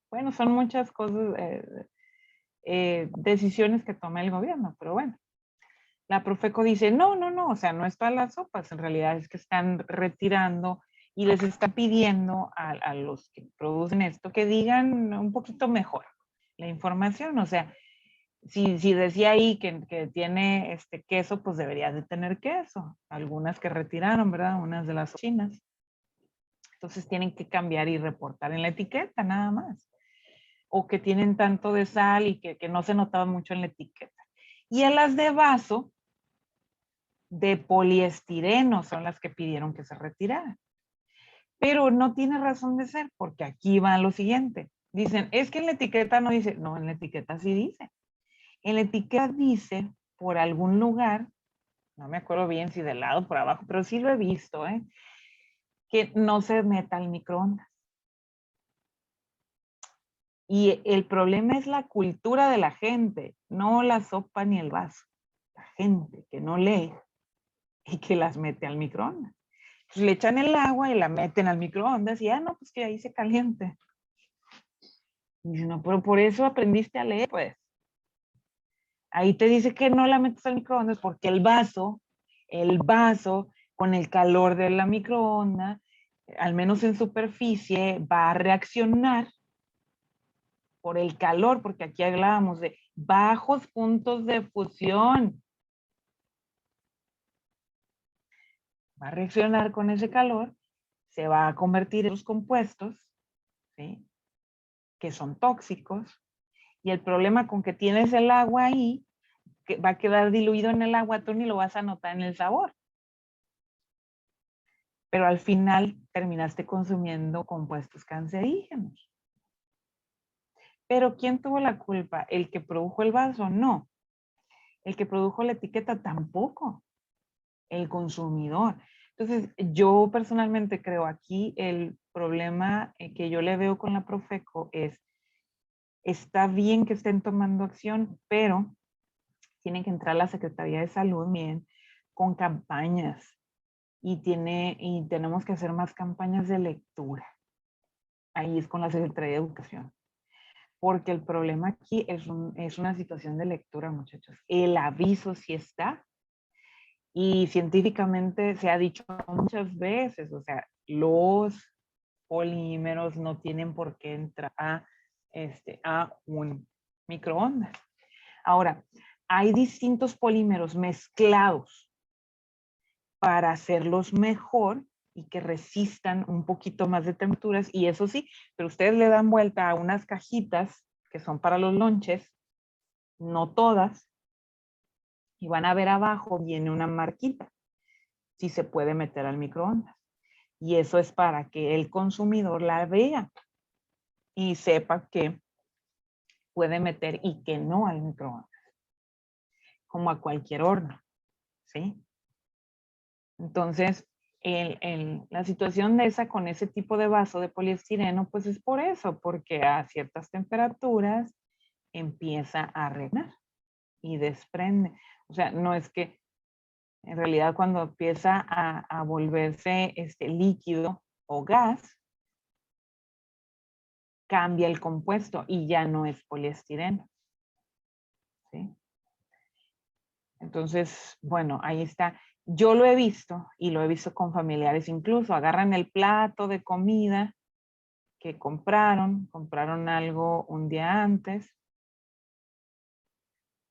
bueno, son muchas cosas, decisiones que toma el gobierno, pero bueno. La Profeco dice, no, o sea, no es todas las sopas, en realidad es que están retirando y les está pidiendo a los que producen esto que digan un poquito mejor la información. O sea, si decía ahí que tiene queso, pues debería de tener queso. Algunas que retiraron, ¿verdad? Unas de las chinas. Entonces tienen que cambiar y reportar en la etiqueta, nada más. O que tienen tanto de sal y que no se notaba mucho en la etiqueta. Y a las de vaso, de poliestireno son las que pidieron que se retiraran. Pero no tiene razón de ser, porque aquí va lo siguiente. Dicen, es que en la etiqueta no dice. No, en la etiqueta sí dice. En la etiqueta dice, por algún lugar, no me acuerdo bien si del lado o por abajo, pero sí lo he visto, que no se meta al microondas. Y el problema es la cultura de la gente, no la sopa ni el vaso. La gente que no lee y que las mete al microondas. Pues le echan el agua y la meten al microondas y ya no, pues que ahí se caliente. Y dice, no, pero por eso aprendiste a leer, pues. Ahí te dice que no la metes al microondas porque el vaso con el calor de la microonda, al menos en superficie, va a reaccionar por el calor, porque aquí hablábamos de bajos puntos de fusión. Va a reaccionar con ese calor, se va a convertir en los compuestos, ¿sí?, que son tóxicos, y el problema con que tienes el agua ahí, que va a quedar diluido en el agua, tú ni lo vas a notar en el sabor. Pero al final terminaste consumiendo compuestos cancerígenos. Pero ¿quién tuvo la culpa? ¿El que produjo el vaso? No. El que produjo la etiqueta tampoco. El consumidor. Entonces, yo personalmente creo aquí el problema que yo le veo con la Profeco es, está bien que estén tomando acción, pero tiene que entrar la Secretaría de Salud bien con campañas y tenemos que hacer más campañas de lectura. Ahí es con la Secretaría de Educación. Porque el problema aquí es una situación de lectura, muchachos. El aviso sí está, y científicamente se ha dicho muchas veces, o sea, los polímeros no tienen por qué entrar a un microondas. Ahora, hay distintos polímeros mezclados para hacerlos mejor y que resistan un poquito más de temperaturas, y eso sí, pero ustedes le dan vuelta a unas cajitas que son para los lonches, no todas, y van a ver abajo viene una marquita, si se puede meter al microondas. Y eso es para que el consumidor la vea y sepa que puede meter y que no al microondas, como a cualquier horno, ¿sí? Entonces, la situación de esa con ese tipo de vaso de poliestireno, pues es por eso, porque a ciertas temperaturas empieza a regar y desprende. O sea, no es que en realidad cuando empieza a volverse líquido o gas, cambia el compuesto y ya no es poliestireno, ¿sí? Entonces, bueno, ahí está. Yo lo he visto y lo he visto con familiares, incluso agarran el plato de comida que compraron algo un día antes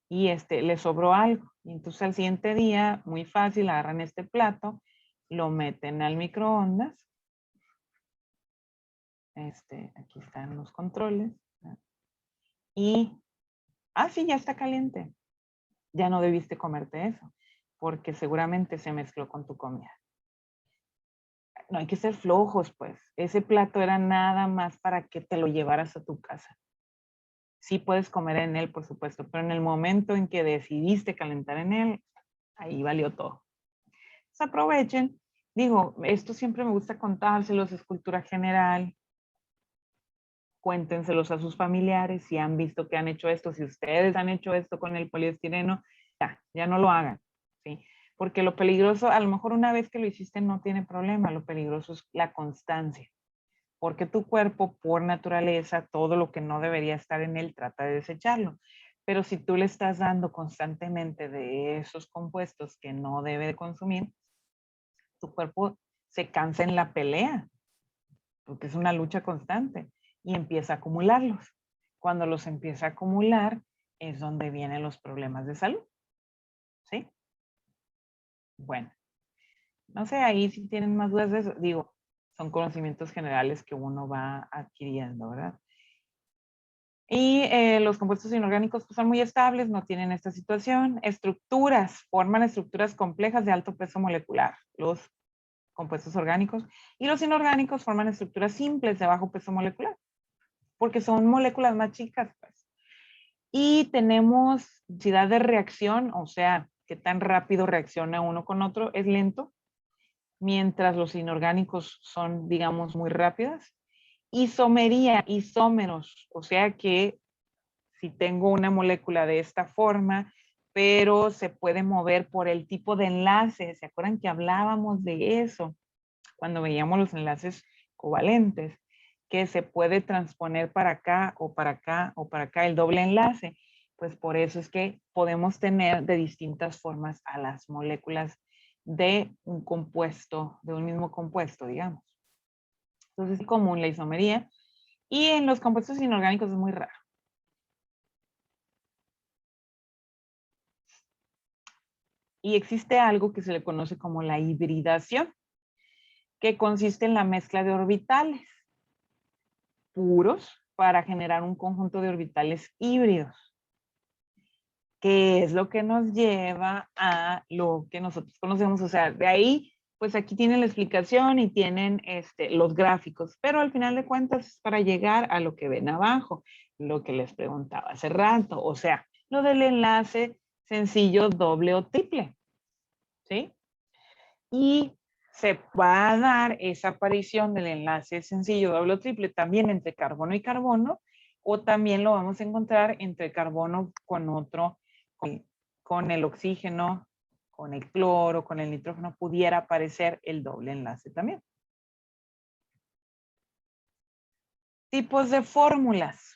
y les sobró algo. Y entonces al siguiente día, muy fácil, agarran este plato, lo meten al microondas. Aquí están los controles. Y, sí, ya está caliente. Ya no debiste comerte eso, porque seguramente se mezcló con tu comida. No hay que ser flojos, pues. Ese plato era nada más para que te lo llevaras a tu casa. Sí puedes comer en él, por supuesto, pero en el momento en que decidiste calentar en él, ahí valió todo. Entonces aprovechen. Digo, esto siempre me gusta contárselos, es cultura general. Cuéntenselos a sus familiares si han visto que han hecho esto, si ustedes han hecho esto con el poliestireno, ya no lo hagan, ¿sí? Porque lo peligroso, a lo mejor una vez que lo hiciste no tiene problema, lo peligroso es la constancia, porque tu cuerpo por naturaleza, todo lo que no debería estar en él, trata de desecharlo. Pero si tú le estás dando constantemente de esos compuestos que no debe de consumir, tu cuerpo se cansa en la pelea, porque es una lucha constante y empieza a acumularlos. Cuando los empieza a acumular es donde vienen los problemas de salud, ¿sí? Bueno, no sé, ahí si tienen más dudas de eso, digo, son conocimientos generales que uno va adquiriendo, ¿verdad? Y los compuestos inorgánicos pues, son muy estables, no tienen esta situación. Forman estructuras complejas de alto peso molecular, los compuestos orgánicos, y los inorgánicos forman estructuras simples de bajo peso molecular. porque son moléculas más chicas, pues. Y tenemos velocidad de reacción, o sea, qué tan rápido reacciona uno con otro, es lento, mientras los inorgánicos son, digamos, muy rápidas. Isomería, isómeros, o sea que si tengo una molécula de esta forma, pero se puede mover por el tipo de enlace. ¿Se acuerdan que hablábamos de eso cuando veíamos los enlaces covalentes? Que se puede transponer para acá o para acá o para acá el doble enlace. Pues por eso es que podemos tener de distintas formas a las moléculas de un compuesto, de un mismo compuesto, digamos. Entonces es común la isomería y en los compuestos inorgánicos es muy raro. Y existe algo que se le conoce como la hibridación, que consiste en la mezcla de orbitales puros para generar un conjunto de orbitales híbridos, que es lo que nos lleva a lo que nosotros conocemos. O sea, de ahí, pues aquí tienen la explicación y tienen los gráficos, pero al final de cuentas es para llegar a lo que ven abajo, lo que les preguntaba hace rato, o sea, lo del enlace sencillo, doble o triple, ¿sí? Y se va a dar esa aparición del enlace sencillo, doble o triple también entre carbono y carbono, o también lo vamos a encontrar entre carbono con otro, con el oxígeno, con el cloro, con el nitrógeno, pudiera aparecer el doble enlace también. Tipos de fórmulas.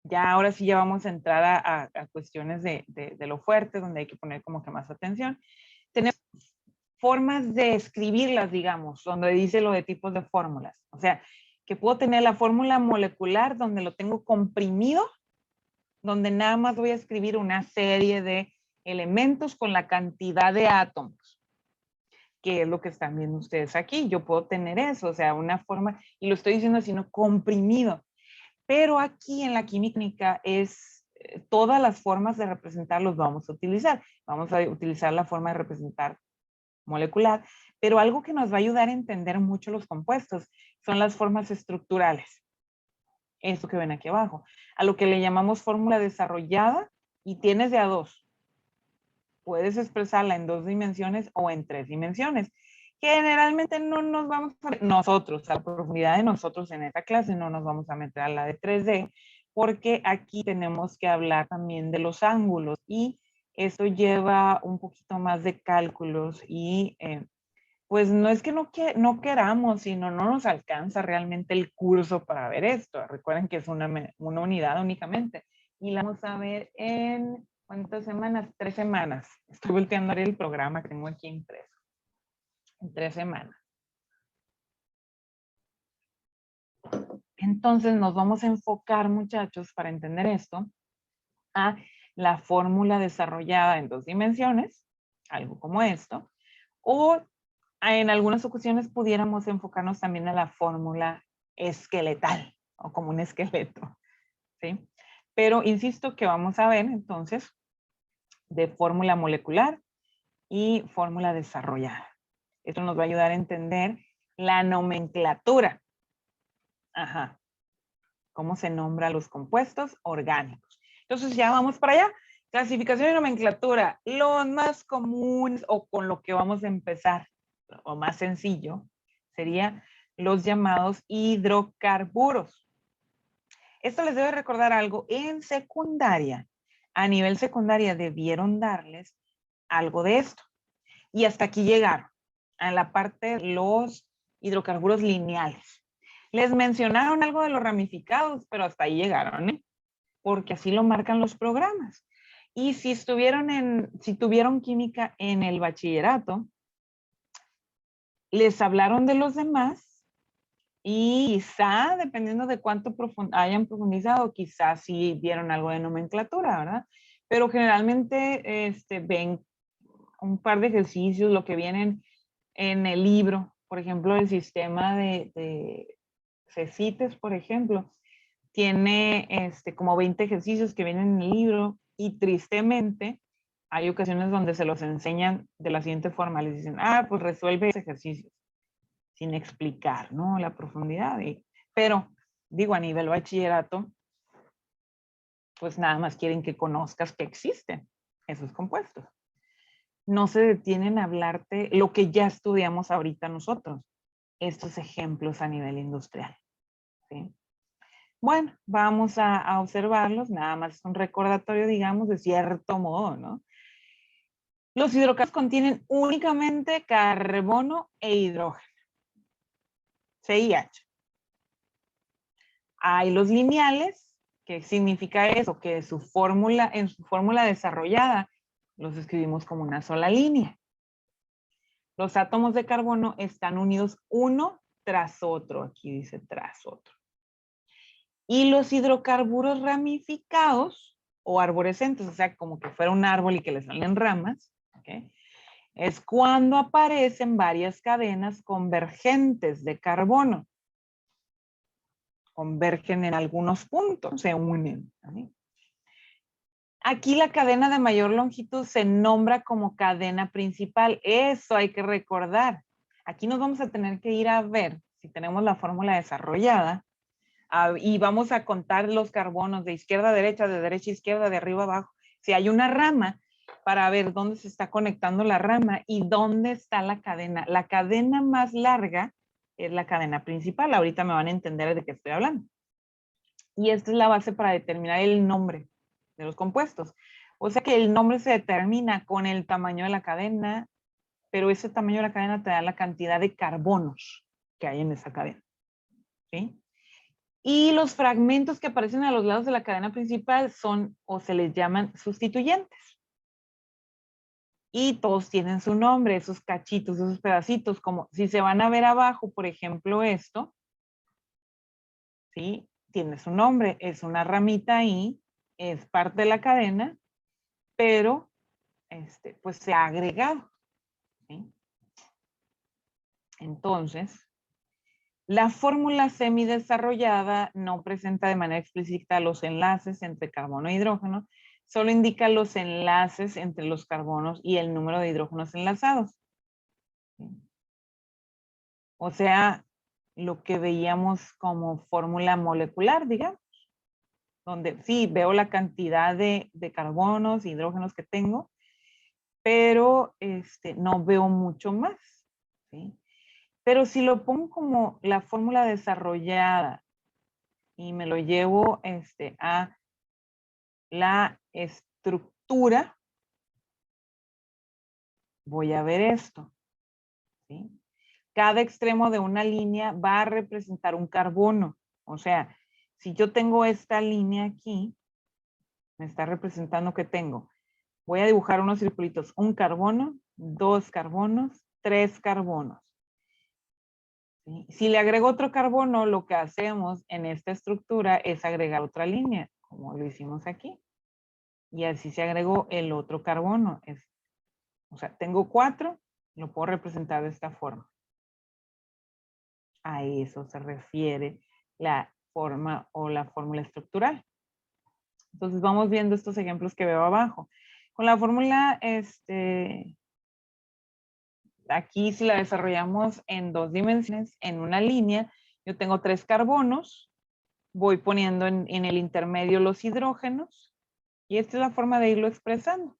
Ya ahora sí ya vamos a entrar a cuestiones de lo fuerte, donde hay que poner como que más atención. Tenemos formas de escribirlas, digamos, donde dice lo de tipos de fórmulas. O sea, que puedo tener la fórmula molecular donde lo tengo comprimido, donde nada más voy a escribir una serie de elementos con la cantidad de átomos, que es lo que están viendo ustedes aquí. Yo puedo tener eso, o sea, una forma, y lo estoy diciendo así, no comprimido. Pero aquí en la química es todas las formas de representarlos vamos a utilizar. Vamos a utilizar la forma de representar molecular, pero algo que nos va a ayudar a entender mucho los compuestos son las formas estructurales. Esto que ven aquí abajo. A lo que le llamamos fórmula desarrollada y tienes de a dos. Puedes expresarla en 2 dimensiones o en 3 dimensiones. Generalmente no nos vamos a, nosotros, a la profundidad de nosotros en esta clase, no nos vamos a meter a la de 3D, porque aquí tenemos que hablar también de los ángulos y eso lleva un poquito más de cálculos y pues no es que no queramos, sino no nos alcanza realmente el curso para ver esto. Recuerden que es una unidad únicamente y la vamos a ver en ¿cuántas semanas? 3 semanas. Estoy volteando a ver el programa que tengo aquí impreso. En 3 semanas. Entonces nos vamos a enfocar, muchachos, para entender esto, a la fórmula desarrollada en 2 dimensiones, algo como esto, o en algunas ocasiones pudiéramos enfocarnos también a la fórmula esqueletal, o como un esqueleto, ¿sí? Pero insisto que vamos a ver entonces de fórmula molecular y fórmula desarrollada. Esto nos va a ayudar a entender la nomenclatura. Ajá. Cómo se nombra los compuestos orgánicos. Entonces ya vamos para allá. Clasificación y nomenclatura. Lo más común o con lo que vamos a empezar, o más sencillo, sería los llamados hidrocarburos. Esto les debe recordar algo. En secundaria, a nivel secundaria debieron darles algo de esto. Y hasta aquí llegaron, a la parte de los hidrocarburos lineales. Les mencionaron algo de los ramificados, pero hasta ahí llegaron, ¿eh? Porque así lo marcan los programas. Y si tuvieron química en el bachillerato, les hablaron de los demás y quizá, dependiendo de cuánto hayan profundizado, quizás sí vieron algo de nomenclatura, ¿verdad? Pero generalmente ven un par de ejercicios, lo que vienen en el libro, por ejemplo, el sistema de CECITES, por ejemplo, tiene como 20 ejercicios que vienen en el libro y tristemente hay ocasiones donde se los enseñan de la siguiente forma, les dicen, pues resuelve ese ejercicio, sin explicar, ¿no? La profundidad. Pero digo, a nivel bachillerato, pues nada más quieren que conozcas que existen esos compuestos. No se detienen a hablarte lo que ya estudiamos ahorita nosotros, estos ejemplos a nivel industrial. ¿Sí? Bueno, vamos a observarlos, nada más es un recordatorio, digamos, de cierto modo, ¿no? Los hidrocarburos contienen únicamente carbono e hidrógeno, CIH. Hay los lineales, que significa eso, que en su fórmula desarrollada los escribimos como una sola línea. Los átomos de carbono están unidos uno tras otro, aquí dice tras otro. Y los hidrocarburos ramificados o arborescentes, o sea, como que fuera un árbol y que le salen ramas, ¿okay? Es cuando aparecen varias cadenas convergentes de carbono. Convergen en algunos puntos, se unen. ¿Sí? Aquí la cadena de mayor longitud se nombra como cadena principal. Eso hay que recordar. Aquí nos vamos a tener que ir a ver si tenemos la fórmula desarrollada y vamos a contar los carbonos de izquierda a derecha, de derecha a izquierda, de arriba a abajo. Si hay una rama, para ver dónde se está conectando la rama y dónde está la cadena. La cadena más larga es la cadena principal. Ahorita me van a entender de qué estoy hablando. Y esta es la base para determinar el nombre de los compuestos. O sea que el nombre se determina con el tamaño de la cadena, pero ese tamaño de la cadena te da la cantidad de carbonos que hay en esa cadena. ¿Sí? Y los fragmentos que aparecen a los lados de la cadena principal son, o se les llaman sustituyentes. Y todos tienen su nombre, esos cachitos, esos pedacitos, como si se van a ver abajo, por ejemplo, esto, ¿sí? Tiene su nombre, es una ramita ahí, es parte de la cadena, pero pues se ha agregado. ¿Sí? Entonces, la fórmula semidesarrollada no presenta de manera explícita los enlaces entre carbono e hidrógeno, solo indica los enlaces entre los carbonos y el número de hidrógenos enlazados. ¿Sí? O sea, lo que veíamos como fórmula molecular, digamos, donde sí veo la cantidad de carbonos, hidrógenos que tengo, pero no veo mucho más. ¿Sí? Pero si lo pongo como la fórmula desarrollada y me lo llevo a la estructura, voy a ver esto. ¿Sí? Cada extremo de una línea va a representar un carbono. O sea, si yo tengo esta línea aquí, me está representando que tengo. Voy a dibujar unos circulitos. Un carbono, 2 carbonos, 3 carbonos. ¿Sí? Si le agrego otro carbono, lo que hacemos en esta estructura es agregar otra línea, como lo hicimos aquí. Y así se agregó el otro carbono. O sea, tengo 4, lo puedo representar de esta forma. A eso se refiere la forma o la fórmula estructural. Entonces vamos viendo estos ejemplos que veo abajo. Con la fórmula, aquí si la desarrollamos en 2 dimensiones, en una línea, yo tengo 3 carbonos, voy poniendo en el intermedio los hidrógenos, y esta es la forma de irlo expresando.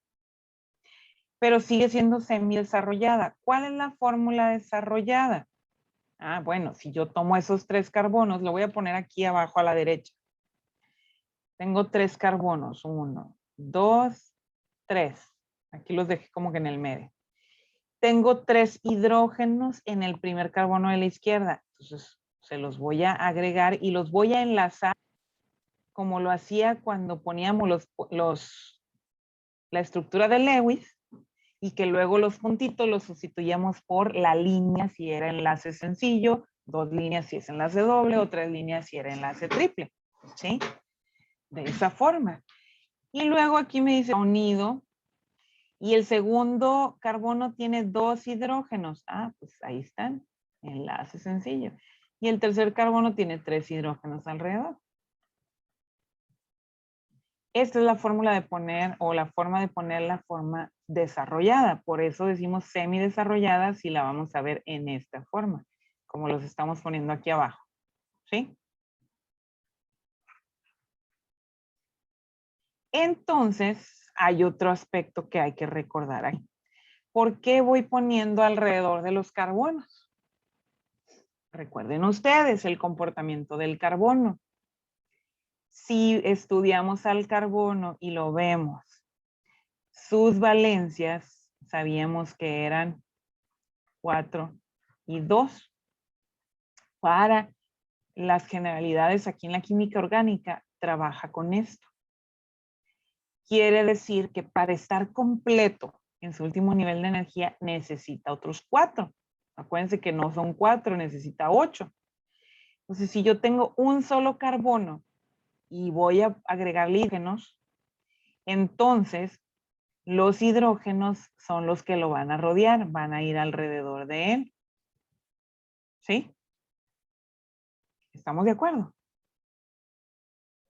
Pero sigue siendo semidesarrollada. ¿Cuál es la fórmula desarrollada? Ah, bueno, si yo tomo esos 3 carbonos, lo voy a poner aquí abajo a la derecha. Tengo 3 carbonos, 1, 2, 3. Aquí los dejé como que en el medio. Tengo 3 hidrógenos en el primer carbono de la izquierda. Entonces, se los voy a agregar y los voy a enlazar como lo hacía cuando poníamos la estructura de Lewis y que luego los puntitos los sustituíamos por la línea si era enlace sencillo, 2 líneas si es enlace doble o 3 líneas si era enlace triple. ¿Sí? De esa forma. Y luego aquí me dice unido. Y el segundo carbono tiene 2 hidrógenos. Ah, pues ahí están. Enlace sencillo. Y el tercer carbono tiene 3 hidrógenos alrededor. Esta es la fórmula de poner, o la forma de poner la forma desarrollada. Por eso decimos semidesarrollada si la vamos a ver en esta forma, como los estamos poniendo aquí abajo. ¿Sí? Entonces, hay otro aspecto que hay que recordar ahí. ¿Por qué voy poniendo alrededor de los carbonos? Recuerden ustedes el comportamiento del carbono. Si estudiamos al carbono y lo vemos, sus valencias, sabíamos que eran 4 y 2. Para las generalidades aquí en la química orgánica, trabaja con esto. Quiere decir que para estar completo en su último nivel de energía necesita otros 4. Acuérdense que no son 4, necesita 8. Entonces, si yo tengo un solo carbono y voy a agregar hidrógenos, entonces los hidrógenos son los que lo van a rodear, van a ir alrededor de él. ¿Sí? ¿Estamos de acuerdo?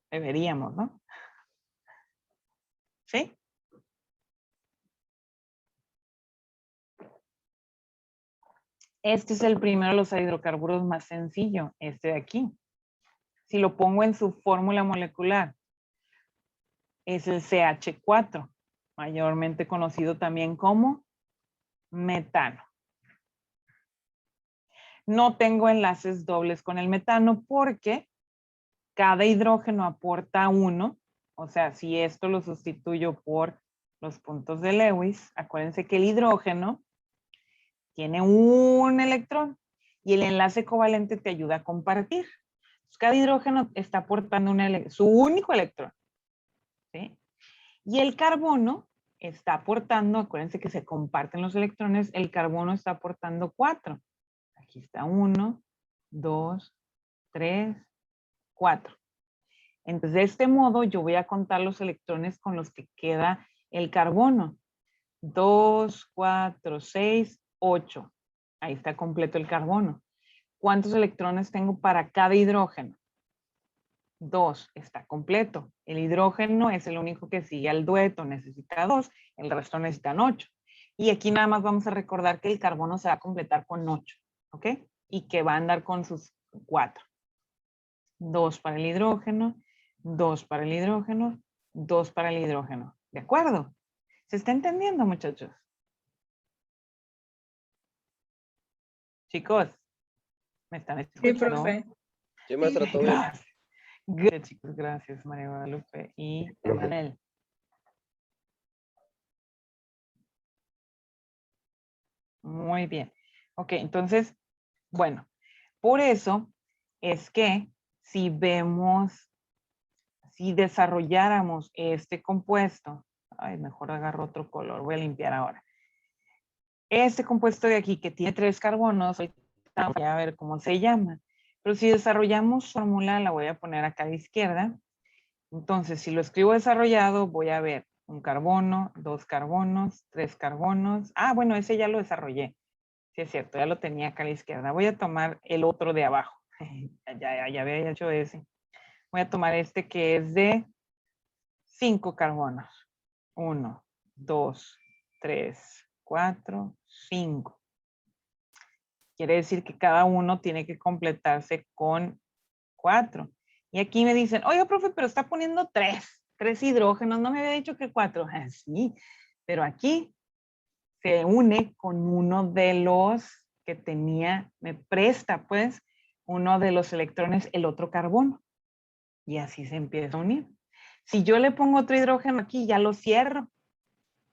Deberíamos, ¿no? ¿Sí? Este es el primero de los hidrocarburos más sencillo, este de aquí. Si lo pongo en su fórmula molecular, es el CH4, mayormente conocido también como metano. No tengo enlaces dobles con el metano porque cada hidrógeno aporta 1. O sea, si esto lo sustituyo por los puntos de Lewis, acuérdense que el hidrógeno tiene un electrón y el enlace covalente te ayuda a compartir. Entonces, cada hidrógeno está aportando su único electrón. ¿Sí? Y el carbono está aportando, acuérdense que se comparten los electrones, el carbono está aportando 4. Aquí está 1, 2, 3, 4. Entonces, de este modo, yo voy a contar los electrones con los que queda el carbono. 2, 4, 6, 8. Ahí está completo el carbono. ¿Cuántos electrones tengo para cada hidrógeno? 2, está completo. El hidrógeno es el único que sigue al dueto, necesita 2, el resto necesitan 8. Y aquí nada más vamos a recordar que el carbono se va a completar con 8, ¿ok? Y que va a andar con sus 4. 2 para el hidrógeno, 2 para el hidrógeno, 2 para el hidrógeno. ¿De acuerdo? ¿Se está entendiendo, muchachos? Chicos, ¿me están Sí, escuchando? profe. Sí, maestra, todo bien. Gracias. Gracias, chicos. Gracias, María Guadalupe y Manuel. Muy bien. Ok, entonces, bueno, por eso es que si vemos, si desarrolláramos este compuesto, ay, mejor agarro otro color, voy a limpiar ahora. Este compuesto de aquí que tiene 3 carbonos, voy a ver cómo se llama. Pero si desarrollamos fórmula, la voy a poner acá a la izquierda. Entonces, si lo escribo desarrollado, voy a ver un carbono, 2 carbonos, 3 carbonos. Ah, bueno, ese ya lo desarrollé. Sí, es cierto, ya lo tenía acá a la izquierda. Voy a tomar el otro de abajo. Ya había hecho ese. Voy a tomar este que es de 5 carbonos. 1, 2, 3, 4, 5. Quiere decir que cada uno tiene que completarse con 4. Y aquí me dicen, oye, profe, pero está poniendo 3 hidrógenos. No me había dicho que 4. Sí, pero aquí se une con uno de los que tenía, me presta pues uno de los electrones, el otro carbono. Y así se empieza a unir. Si yo le pongo otro hidrógeno aquí, ya lo cierro.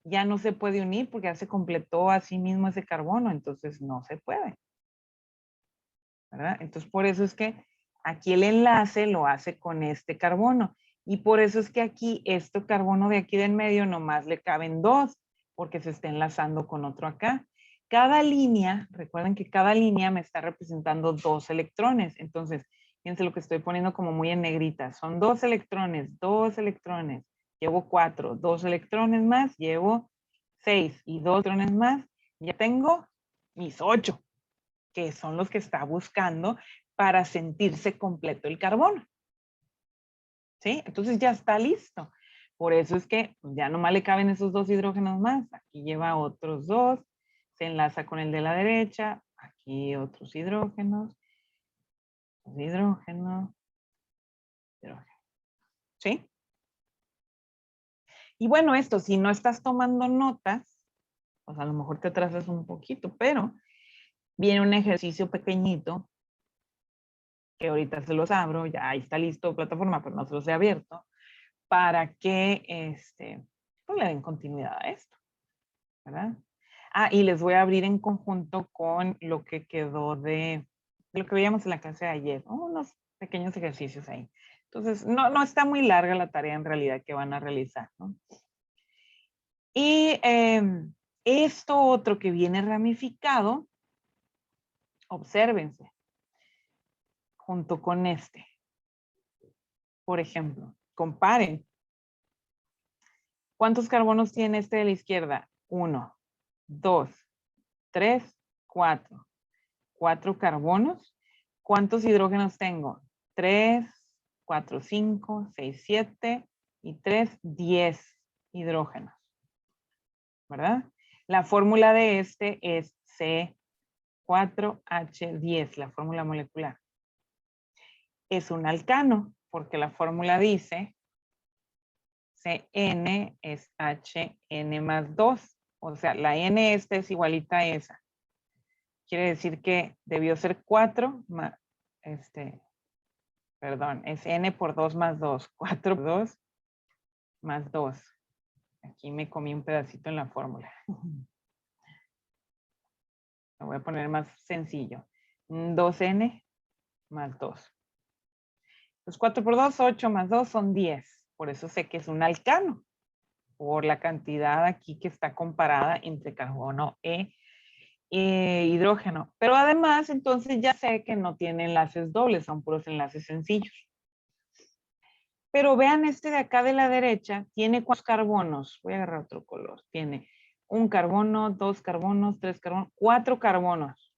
Ya no se puede unir porque ya se completó a sí mismo ese carbono, entonces no se puede. ¿Verdad? Entonces por eso es que aquí el enlace lo hace con este carbono. Y por eso es que aquí, este carbono de aquí del medio nomás le caben 2, porque se está enlazando con otro acá. Cada línea, recuerden que cada línea me está representando 2 electrones. Entonces, fíjense lo que estoy poniendo como muy en negrita. Son 2 electrones, 2 electrones. Llevo 4, 2 electrones más, llevo 6 y 2 electrones más. Ya tengo mis 8, que son los que está buscando para sentirse completo el carbono. ¿Sí? Entonces ya está listo. Por eso es que ya nomás le caben esos 2 hidrógenos más. Aquí lleva otros 2, se enlaza con el de la derecha, aquí otros hidrógenos, hidrógeno, hidrógeno. ¿Sí? Y bueno, esto, si no estás tomando notas, pues a lo mejor te atrasas un poquito, pero viene un ejercicio pequeñito que ahorita se los abro, ya ahí está listo plataforma, pero no se los he abierto, para que pues le den continuidad a esto, ¿verdad? Ah, y les voy a abrir en conjunto con lo que quedó de lo que veíamos en la clase de ayer, ¿no? Unos pequeños ejercicios ahí. Entonces, no está muy larga la tarea en realidad que van a realizar, ¿no? Y esto otro que viene ramificado, obsérvense, junto con este. Por ejemplo, comparen. ¿Cuántos carbonos tiene este de la izquierda? 1, 2, 3, 4. 4 carbonos. ¿Cuántos hidrógenos tengo? 3, 4, 5, 6, 7 y 3, 10 hidrógenos. ¿Verdad? La fórmula de este es C4H10, la fórmula molecular. Es un alcano, porque la fórmula dice CN es HN más 2. O sea, la N esta es igualita a esa. Quiere decir que debió ser 4 más, perdón, es N por 2 más 2. 4 por 2 más 2. Aquí me comí un pedacito en la fórmula. Lo voy a poner más sencillo. 2N más 2. Pues 4 por 2, 8 más 2 son 10. Por eso sé que es un alcano. Por la cantidad aquí que está comparada entre carbono e hidrógeno. Pero además, entonces ya sé que no tiene enlaces dobles, son puros enlaces sencillos. Pero vean este de acá de la derecha, tiene 4 carbonos. Voy a agarrar otro color. Tiene un carbono, 2 carbonos, 3 carbonos, 4 carbonos.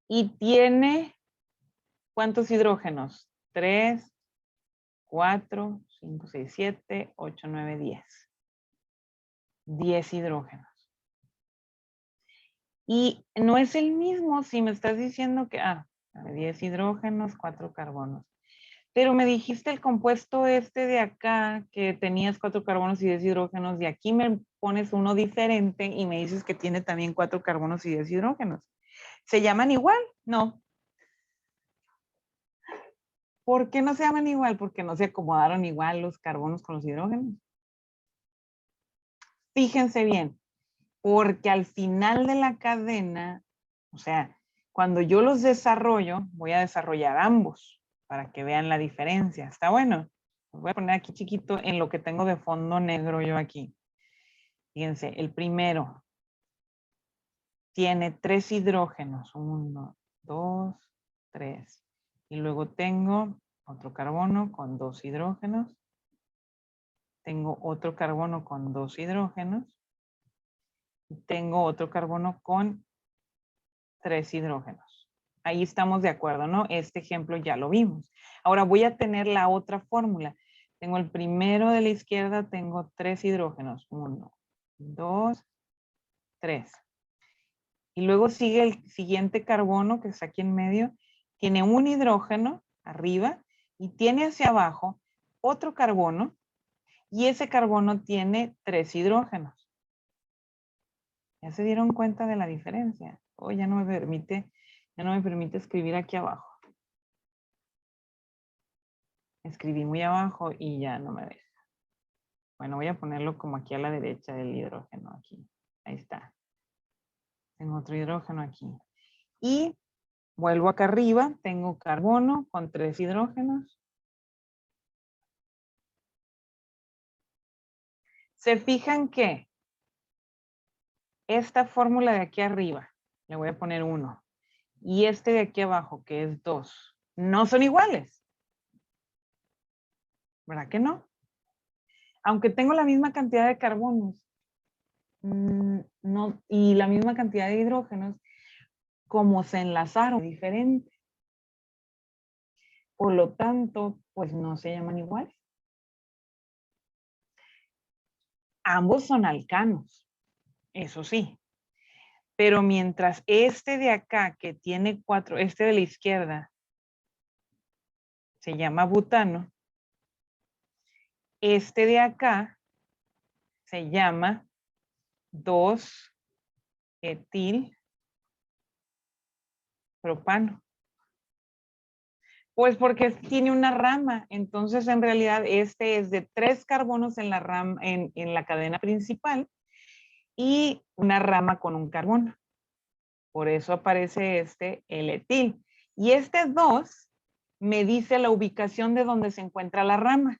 Y tiene, ¿cuántos hidrógenos? 3, 4, 5, 6, 7, 8, 9, 10. 10 hidrógenos. Y no es el mismo si me estás diciendo que, 10 hidrógenos, 4 carbonos. Pero me dijiste el compuesto este de acá, que tenías 4 carbonos y 10 hidrógenos, y aquí me pones uno diferente y me dices que tiene también 4 carbonos y 10 hidrógenos. ¿Se llaman igual? No. ¿Por qué no se llaman igual? Porque no se acomodaron igual los carbonos con los hidrógenos. Fíjense bien, porque al final de la cadena, o sea, cuando yo los desarrollo, voy a desarrollar ambos para que vean la diferencia. ¿Está bueno? Los voy a poner aquí chiquito en lo que tengo de fondo negro yo aquí. Fíjense, el primero tiene 3 hidrógenos. 1, 2, 3. Y luego tengo otro carbono con 2 hidrógenos. Tengo otro carbono con 2 hidrógenos. Y tengo otro carbono con 3 hidrógenos. Ahí estamos de acuerdo, ¿no? Este ejemplo ya lo vimos. Ahora voy a tener la otra fórmula. Tengo el primero de la izquierda, tengo 3 hidrógenos. 1, 2, 3. Y luego sigue el siguiente carbono que está aquí en medio. Tiene un hidrógeno arriba y tiene hacia abajo otro carbono. Y ese carbono tiene 3 hidrógenos. ¿Ya se dieron cuenta de la diferencia? Oh, ya no me permite escribir aquí abajo. Escribí muy abajo y ya no me deja. Bueno, voy a ponerlo como aquí a la derecha del hidrógeno, aquí. Ahí está. Tengo otro hidrógeno aquí. Y vuelvo acá arriba, tengo carbono con 3 hidrógenos. Se fijan que esta fórmula de aquí arriba, le voy a poner 1. Y este de aquí abajo, que es 2, no son iguales. ¿Verdad que no? Aunque tengo la misma cantidad de carbonos no, y la misma cantidad de hidrógenos, como se enlazaron diferente. Por lo tanto, pues no se llaman iguales. Ambos son alcanos, eso sí. Pero mientras este de acá, que tiene 4, este de la izquierda, se llama butano, Este de acá se llama 2-etil-propano. Pues porque tiene una rama, entonces en realidad este es de 3 carbonos en la rama, en la cadena principal y una rama con un carbono. Por eso aparece este, el etil. Y este 2 me dice la ubicación de donde se encuentra la rama.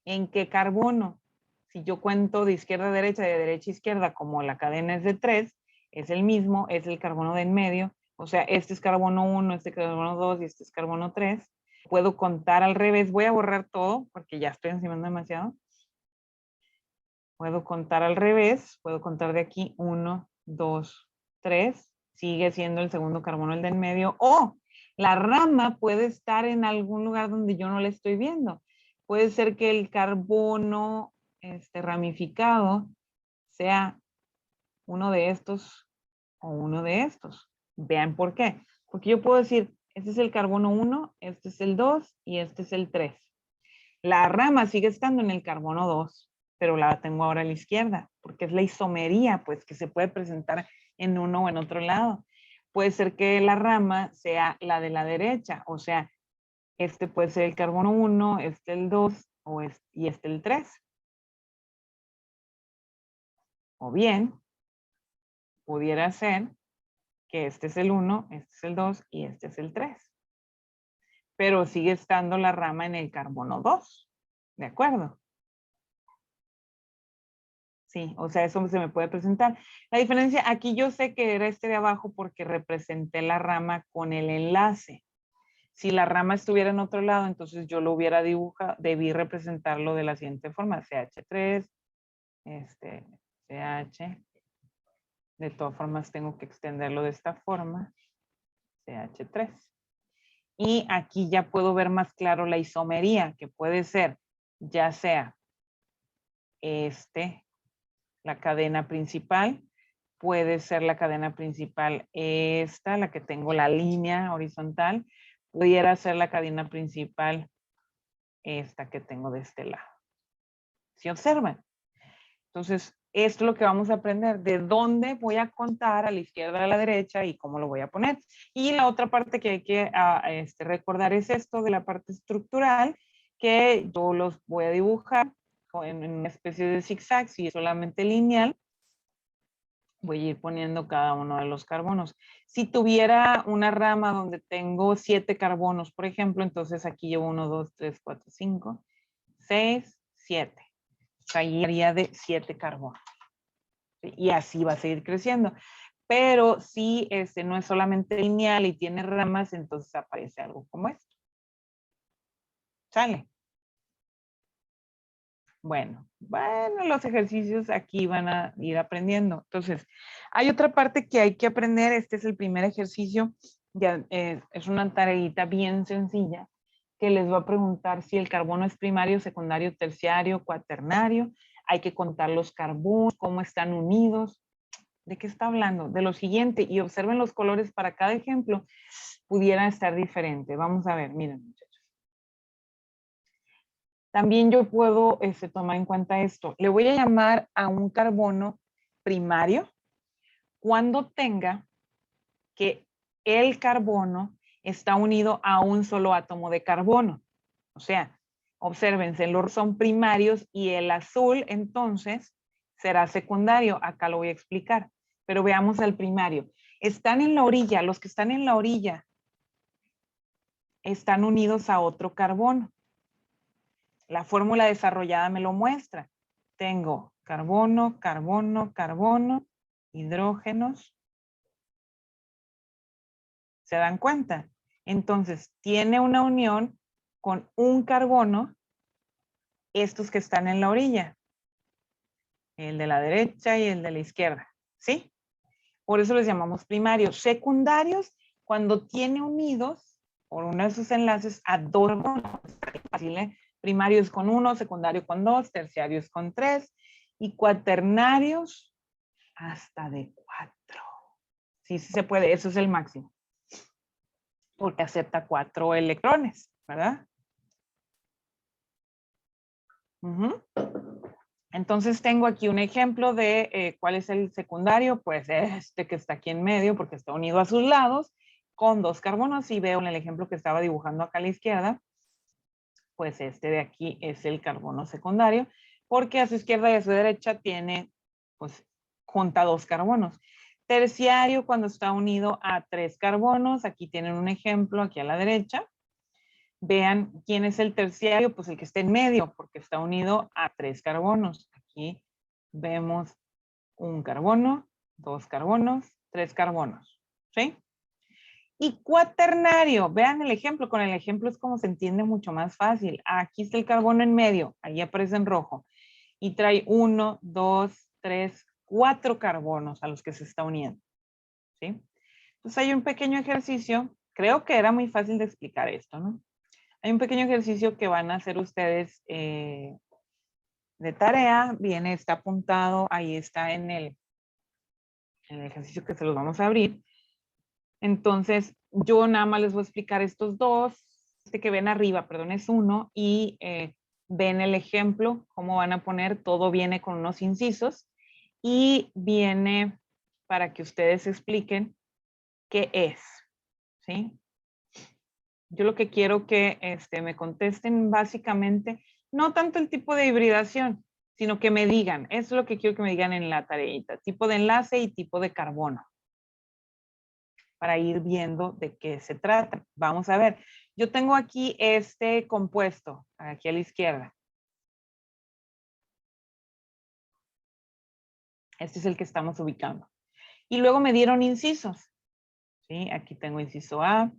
¿En qué carbono? Si yo cuento de izquierda a derecha, de derecha a izquierda, como la cadena es de 3, es el mismo, es el carbono de en medio. O sea, este es carbono 1, este es carbono 2 y este es carbono 3. Puedo contar al revés. Voy a borrar todo porque ya estoy encimando demasiado. Puedo contar al revés. Puedo contar de aquí 1, 2, 3. Sigue siendo el segundo carbono el de en medio. O la rama puede estar en algún lugar donde yo no la estoy viendo. Puede ser que el carbono ramificado sea uno de estos o uno de estos. Vean por qué. Porque yo puedo decir, este es el carbono 1, este es el 2 y este es el 3. La rama sigue estando en el carbono 2, pero la tengo ahora a la izquierda, porque es la isomería, pues, que se puede presentar en uno o en otro lado. Puede ser que la rama sea la de la derecha, o sea, este puede ser el carbono 1, este el 2 y este el 3. O bien, pudiera ser que este es el 1, este es el 2 y este es el 3. Pero sigue estando la rama en el carbono 2. ¿De acuerdo? Sí, o sea, eso se me puede presentar. La diferencia, aquí yo sé que era este de abajo porque representé la rama con el enlace. Si la rama estuviera en otro lado, entonces yo lo hubiera dibujado, debí representarlo de la siguiente forma, CH3, CH. De todas formas tengo que extenderlo de esta forma, CH3. Y aquí ya puedo ver más claro la isomería, que puede ser, ya sea la cadena principal, puede ser la cadena principal esta, la que tengo la línea horizontal, pudiera ser la cadena principal esta que tengo de este lado. ¿Sí observan? Entonces, esto es lo que vamos a aprender, de dónde voy a contar a la izquierda, a la derecha y cómo lo voy a poner. Y la otra parte que hay que recordar es esto de la parte estructural, que yo los voy a dibujar en una especie de zigzag, si es solamente lineal, voy a ir poniendo cada uno de los carbonos. Si tuviera una rama donde tengo 7 carbonos, por ejemplo, entonces aquí llevo 1, 2, 3, 4, 5, 6, 7. Ahí haría de 7 carbonos. Y así va a seguir creciendo. Pero si no es solamente lineal y tiene ramas, entonces aparece algo como esto. ¿Sale? Bueno, los ejercicios aquí van a ir aprendiendo. Entonces, hay otra parte que hay que aprender. Este es el primer ejercicio. Ya, es una tareita bien sencilla que les va a preguntar si el carbono es primario, secundario, terciario, cuaternario. Hay que contar los carbonos, cómo están unidos. ¿De qué está hablando? De lo siguiente. Y observen los colores para cada ejemplo. Pudiera estar diferente. Vamos a ver, miren, muchachos. También yo puedo tomar en cuenta esto. Le voy a llamar a un carbono primario cuando tenga que el carbono está unido a un solo átomo de carbono. O sea, obsérvense, los son primarios y el azul entonces será secundario. Acá lo voy a explicar, pero veamos al primario. Están en la orilla, los que están en la orilla están unidos a otro carbono. La fórmula desarrollada me lo muestra. Tengo carbono, carbono, carbono, hidrógenos. ¿Se dan cuenta? Entonces, tiene una unión con un carbono, estos que están en la orilla. El de la derecha y el de la izquierda. ¿Sí? Por eso les llamamos primarios. Secundarios, cuando tiene unidos, por uno de sus enlaces, a dos carbonos. Fácil, ¿eh? Primarios con 1, secundario con 2, terciarios con 3 y cuaternarios hasta de 4. Sí, sí se puede, eso es el máximo. Porque acepta 4 electrones, ¿verdad? Ujú. Entonces tengo aquí un ejemplo de cuál es el secundario, pues este que está aquí en medio porque está unido a sus lados con 2 carbonos y veo en el ejemplo que estaba dibujando acá a la izquierda, pues este de aquí es el carbono secundario porque a su izquierda y a su derecha tiene, pues junta 2 carbonos. Terciario cuando está unido a 3 carbonos, aquí tienen un ejemplo aquí a la derecha. Vean quién es el terciario, pues el que está en medio, porque está unido a 3 carbonos. Aquí vemos un carbono, 2 carbonos, 3 carbonos, ¿sí? Y cuaternario, vean el ejemplo, con el ejemplo es como se entiende mucho más fácil. Aquí está el carbono en medio, ahí aparece en rojo, y trae 1, 2, 3, 4 carbonos a los que se está uniendo, ¿sí? Entonces hay un pequeño ejercicio, creo que era muy fácil de explicar esto, ¿no? Hay un pequeño ejercicio que van a hacer ustedes de tarea. Viene, está apuntado, ahí está en el ejercicio que se los vamos a abrir. Entonces, yo nada más les voy a explicar estos dos. Este que ven arriba, perdón, es uno. Y ven el ejemplo, cómo van a poner. Todo viene con unos incisos. Y viene para que ustedes expliquen qué es, ¿sí? Yo lo que quiero que me contesten básicamente, no tanto el tipo de hibridación, sino que me digan, eso es lo que quiero que me digan en la tareita, tipo de enlace y tipo de carbono, para ir viendo de qué se trata. Vamos a ver, yo tengo aquí este compuesto, aquí a la izquierda. Este es el que estamos ubicando. Y luego me dieron incisos, ¿sí? Aquí tengo inciso A,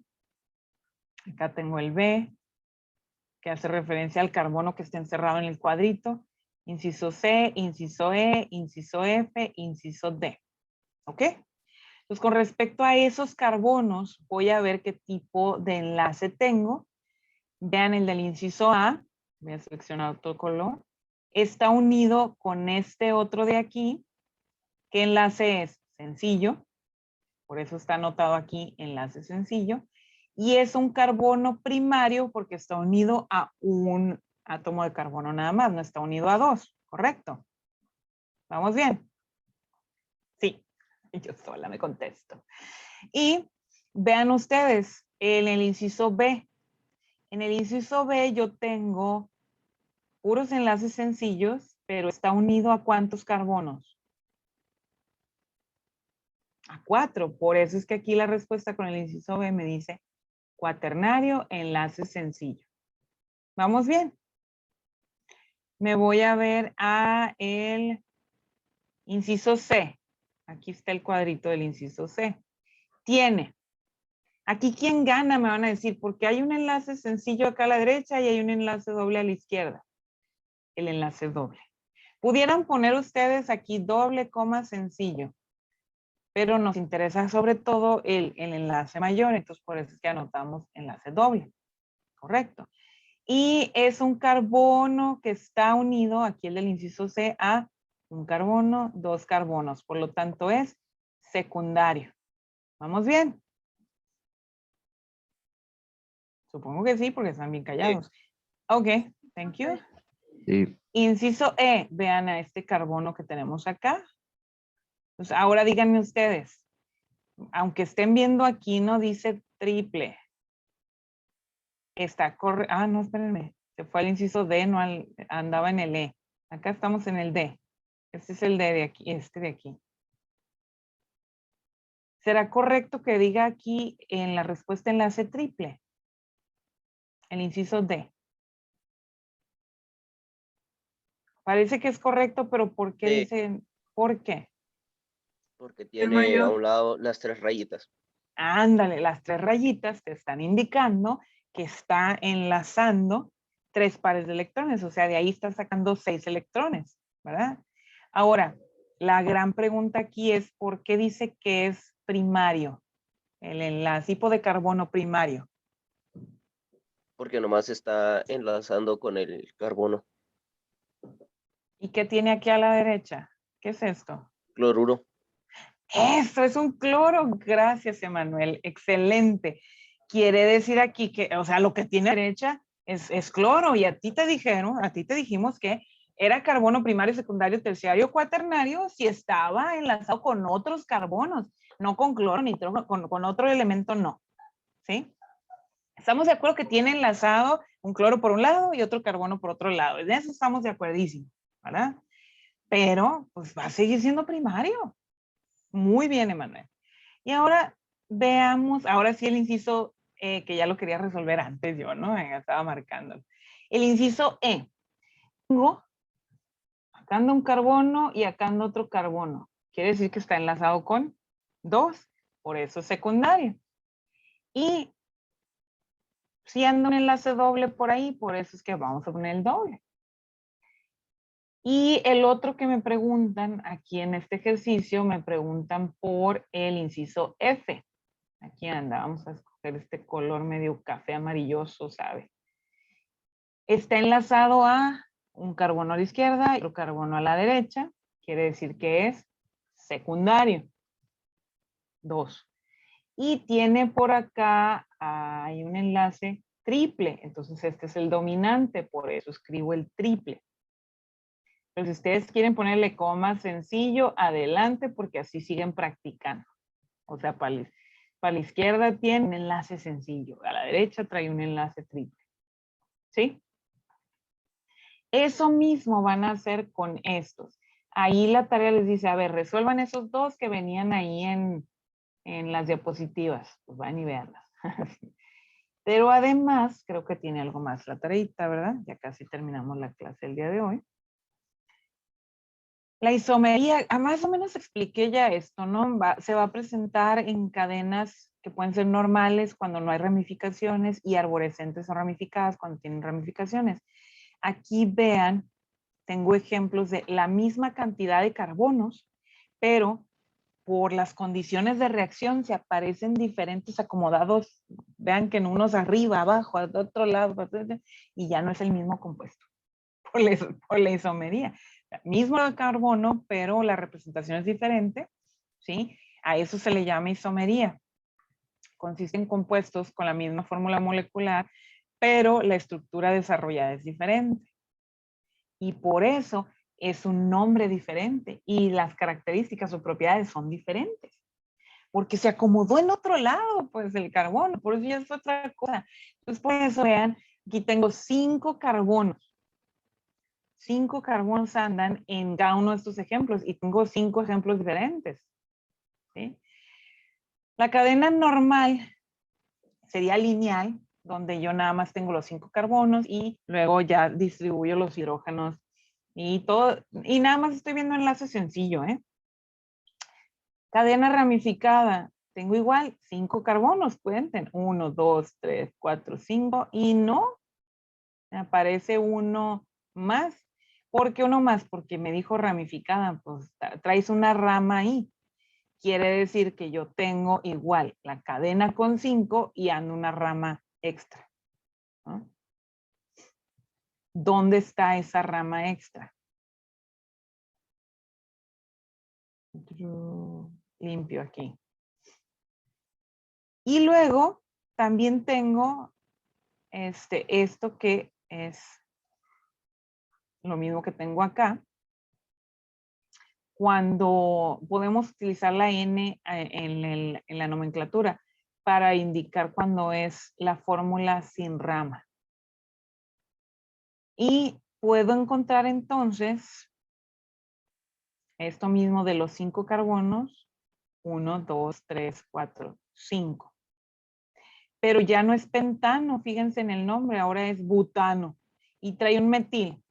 acá tengo el B, que hace referencia al carbono que está encerrado en el cuadrito, inciso C, inciso E, inciso F, inciso D. ¿Ok? Entonces, con respecto a esos carbonos, voy a ver qué tipo de enlace tengo. Vean el del inciso A, voy a seleccionar otro color. Está unido con este otro de aquí. ¿Qué enlace es? Sencillo. Por eso está anotado aquí, enlace sencillo. Y es un carbono primario porque está unido a un átomo de carbono nada más, no está unido a 2, ¿correcto? ¿Vamos bien? Sí, yo sola me contesto. Y vean ustedes, en el inciso B. En el inciso B yo tengo puros enlaces sencillos, pero está unido a ¿cuántos carbonos? A 4. Por eso es que aquí la respuesta con el inciso B me dice cuaternario, enlace sencillo. ¿Vamos bien? Me voy a ver a el inciso C. Aquí está el cuadrito del inciso C. Tiene. Aquí, ¿quién gana? Me van a decir, porque hay un enlace sencillo acá a la derecha y hay un enlace doble a la izquierda. El enlace doble. Pudieran poner ustedes aquí doble, coma, sencillo. Pero nos interesa sobre todo el enlace mayor. Entonces, por eso es que anotamos enlace doble. Correcto. Y es un carbono que está unido, aquí el del inciso C, a un carbono, 2 carbonos. Por lo tanto, es secundario. ¿Vamos bien? Supongo que sí, porque están bien callados. Ok, thank you. Sí. Inciso E, vean a este carbono que tenemos acá. Pues ahora díganme ustedes, aunque estén viendo aquí, no dice triple. Está correcto. Ah, no, espérenme. Se fue al inciso D, no andaba en el E. Acá estamos en el D. Este es el D de aquí, este de aquí. ¿Será correcto que diga aquí en la respuesta enlace triple? El inciso D. Parece que es correcto, pero ¿por qué Sí. dicen? ¿Por qué? Porque El tiene mayor. a un lado las 3 rayitas. Ándale, las 3 rayitas te están indicando que está enlazando 3 pares de electrones, o sea, de ahí está sacando 6 electrones, ¿verdad? Ahora, la gran pregunta aquí es, ¿por qué dice que es primario? El enlace, tipo de carbono primario. Porque nomás está enlazando con el carbono. ¿Y qué tiene aquí a la derecha? ¿Qué es esto? Cloruro. Eso es un cloro. Gracias, Emanuel. Excelente. Quiere decir aquí que, o sea, lo que tiene a la derecha Es cloro y a ti te dijimos que era carbono primario, secundario, terciario, cuaternario si estaba enlazado con otros carbonos, no con cloro, nitrógeno, con otro elemento no, ¿sí? Estamos de acuerdo que tiene enlazado un cloro por un lado y otro carbono por otro lado. En eso estamos de acuerdísimo, ¿verdad? Pero pues va a seguir siendo primario. Muy bien, Emanuel. Y ahora veamos, ahora sí el inciso que ya lo quería resolver antes yo, ¿no? Estaba marcando. El inciso E. Tengo acá anda un carbono y acá anda otro carbono. Quiere decir que está enlazado con 2, por eso es secundario. Y si anda un enlace doble por ahí, por eso es que vamos a poner el doble. Y el otro que me preguntan aquí en este ejercicio, me preguntan por el inciso F. Aquí anda, vamos a escoger este color medio café amarilloso, ¿sabe? Está enlazado a un carbono a la izquierda y otro carbono a la derecha. Quiere decir que es secundario. 2. Y tiene por acá, hay un enlace triple. Entonces este es el dominante, por eso escribo el triple. Pero si ustedes quieren ponerle coma sencillo, adelante, porque así siguen practicando. O sea, para la izquierda tiene un enlace sencillo, a la derecha trae un enlace triple. ¿Sí? Eso mismo van a hacer con estos. Ahí la tarea les dice, a ver, resuelvan esos dos que venían ahí en las diapositivas. Pues van y veanlas. Pero además, creo que tiene algo más la tareita, ¿verdad? Ya casi terminamos la clase el día de hoy. La isomería, más o menos expliqué ya esto, ¿no? Se va a presentar en cadenas que pueden ser normales cuando no hay ramificaciones y arborescentes o ramificadas cuando tienen ramificaciones. Aquí vean, tengo ejemplos de la misma cantidad de carbonos, pero por las condiciones de reacción se aparecen diferentes acomodados. Vean que en unos arriba, abajo, al otro lado, y ya no es el mismo compuesto por la isomería. Mismo carbono, pero la representación es diferente, ¿sí? A eso se le llama isomería. Consiste en compuestos con la misma fórmula molecular, pero la estructura desarrollada es diferente. Y por eso es un nombre diferente y las características o propiedades son diferentes. Porque se acomodó en otro lado, pues, el carbono, por eso ya es otra cosa. Entonces, por eso, vean, aquí tengo 5 carbonos. 5 carbonos andan en cada uno de estos ejemplos y tengo 5 ejemplos diferentes. ¿Sí? La cadena normal sería lineal, donde yo nada más tengo los 5 carbonos y luego ya distribuyo los hidrógenos y todo, y nada más estoy viendo enlace sencillo, ¿eh? Cadena ramificada, tengo igual 5 carbonos, pueden tener 1, 2, 3, 4, 5 y no, me aparece uno más. ¿Por qué uno más? Porque me dijo ramificada, pues traes una rama ahí. Quiere decir que yo tengo igual la cadena con 5 y ando una rama extra, ¿no? ¿Dónde está esa rama extra? Limpio aquí. Y luego también tengo esto que es lo mismo que tengo acá. Cuando podemos utilizar la N en la nomenclatura para indicar cuando es la fórmula sin rama. Y puedo encontrar entonces esto mismo de los 5 carbonos, 1, 2, 3, 4, 5. Pero ya no es pentano, fíjense en el nombre, ahora es butano. Y trae un metil.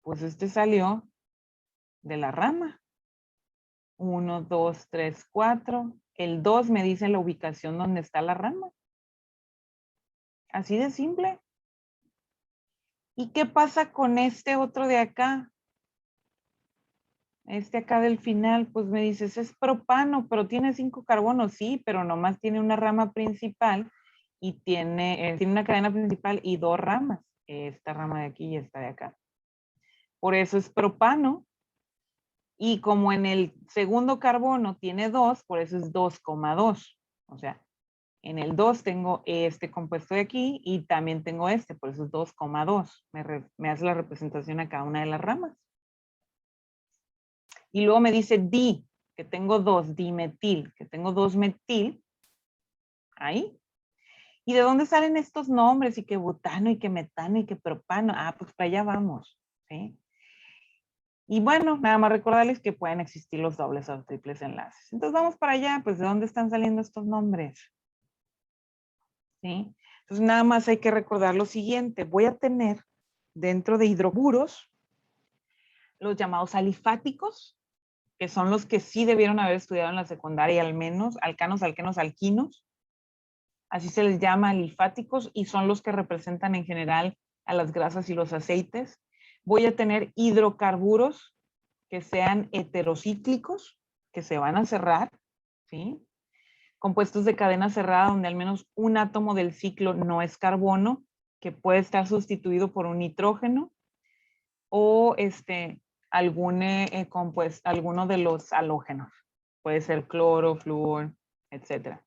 Pues este salió de la rama. 1, 2, 3, 4. El 2 me dice la ubicación donde está la rama. Así de simple. ¿Y qué pasa con este otro de acá? Este acá del final, pues me dices, es propano, pero tiene 5 carbonos, sí, pero nomás tiene una rama principal y tiene una cadena principal y 2 ramas. Esta rama de aquí y esta de acá. Por eso es propano. Y como en el segundo carbono tiene 2, por eso es 2,2. O sea, En el 2 tengo este compuesto de aquí y también tengo este, por eso es 2,2. Me hace la representación a cada una de las ramas. Y luego me dice di, que tengo 2, dimetil, que tengo 2 metil. Ahí. ¿Y de dónde salen estos nombres? Y que butano, y que metano, y que propano. Ah, pues para allá vamos. ¿Sí? Y bueno, nada más recordarles que pueden existir los dobles o triples enlaces. Entonces vamos para allá, pues ¿de dónde están saliendo estos nombres? ¿Sí? Entonces nada más hay que recordar lo siguiente. Voy a tener dentro de hidroburos los llamados alifáticos, que son los que sí debieron haber estudiado en la secundaria al menos, alcanos, alquenos, alquinos. Así se les llama alifáticos y son los que representan en general a las grasas y los aceites. Voy a tener hidrocarburos que sean heterocíclicos, que se van a cerrar, ¿sí? Compuestos de cadena cerrada donde al menos un átomo del ciclo no es carbono, que puede estar sustituido por un nitrógeno, o alguno de los halógenos. Puede ser cloro, flúor, etc.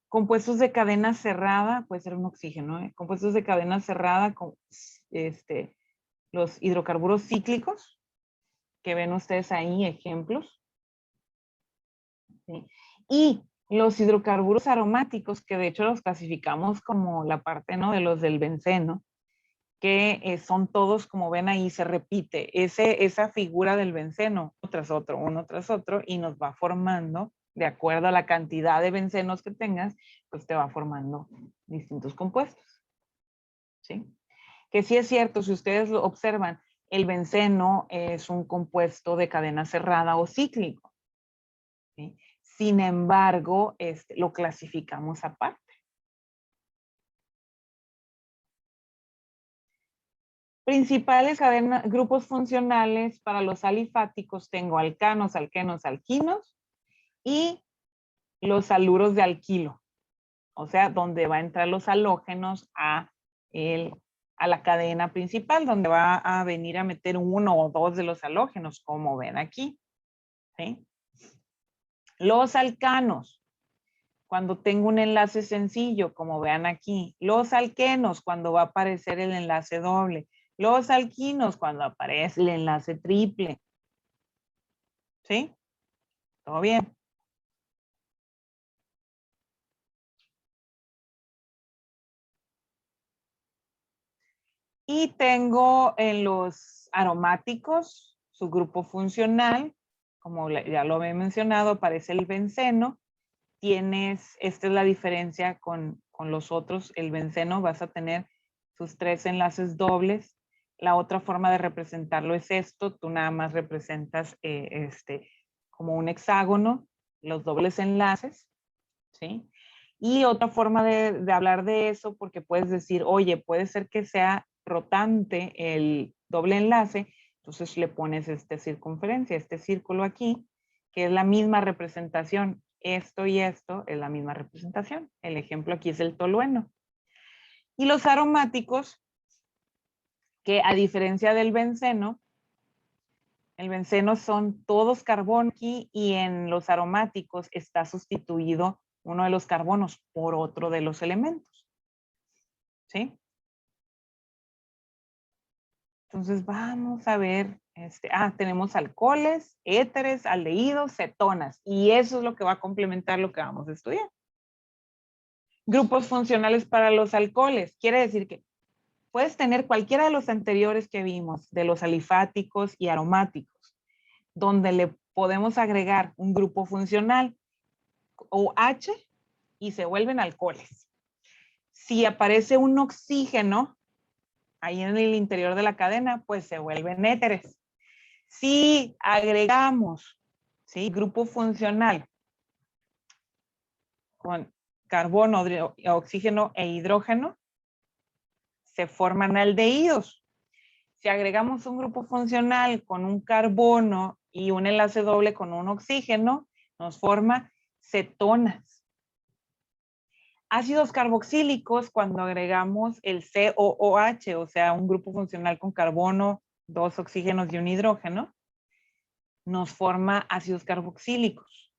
Compuestos de cadena cerrada, puede ser un oxígeno, compuestos de cadena cerrada con los hidrocarburos cíclicos, que ven ustedes ahí ejemplos. ¿Sí? Y los hidrocarburos aromáticos, que de hecho los clasificamos como la parte, ¿no?, de los del benceno, que son todos, como ven ahí, se repite esa figura del benceno, uno tras otro, y nos va formando, de acuerdo a la cantidad de bencenos que tengas, pues te va formando distintos compuestos. ¿Sí? Que sí es cierto, si ustedes lo observan, el benceno es un compuesto de cadena cerrada o cíclico. ¿Sí? Sin embargo, lo clasificamos aparte. Principales grupos funcionales para los alifáticos tengo alcanos, alquenos, alquinos y los haluros de alquilo. O sea, donde va a entrar los halógenos a la cadena principal, donde va a venir a meter uno o dos de los halógenos, como ven aquí. ¿Sí? Los alcanos, cuando tengo un enlace sencillo, como vean aquí. Los alquenos, cuando va a aparecer el enlace doble. Los alquinos, cuando aparece el enlace triple. ¿Sí? ¿Todo bien? Y tengo en los aromáticos su grupo funcional, como ya lo he mencionado, aparece el benceno. Esta es la diferencia con los otros, el benceno vas a tener sus 3 enlaces dobles. La otra forma de representarlo es esto, tú nada más representas como un hexágono, los dobles enlaces, ¿sí? Y otra forma de hablar de eso, porque puedes decir, oye, puede ser que sea rotante el doble enlace, entonces le pones esta circunferencia, este círculo aquí, que es la misma representación. Esto y esto es la misma representación. El ejemplo aquí es el tolueno. Y los aromáticos, que a diferencia del benceno, el benceno son todos carbono aquí y en los aromáticos está sustituido uno de los carbonos por otro de los elementos. ¿Sí? Entonces vamos a ver, tenemos alcoholes, éteres, aldehídos, cetonas, y eso es lo que va a complementar lo que vamos a estudiar. Grupos funcionales para los alcoholes, quiere decir que puedes tener cualquiera de los anteriores que vimos, de los alifáticos y aromáticos, donde le podemos agregar un grupo funcional o H y se vuelven alcoholes. Si aparece un oxígeno ahí en el interior de la cadena, pues se vuelven éteres. Si agregamos, ¿sí?, grupo funcional con carbono, oxígeno e hidrógeno, se forman aldehídos. Si agregamos un grupo funcional con un carbono y un enlace doble con un oxígeno, nos forma cetonas. Ácidos carboxílicos, cuando agregamos el COOH, o sea, un grupo funcional con carbono, 2 oxígenos y un hidrógeno, nos forma ácidos carboxílicos.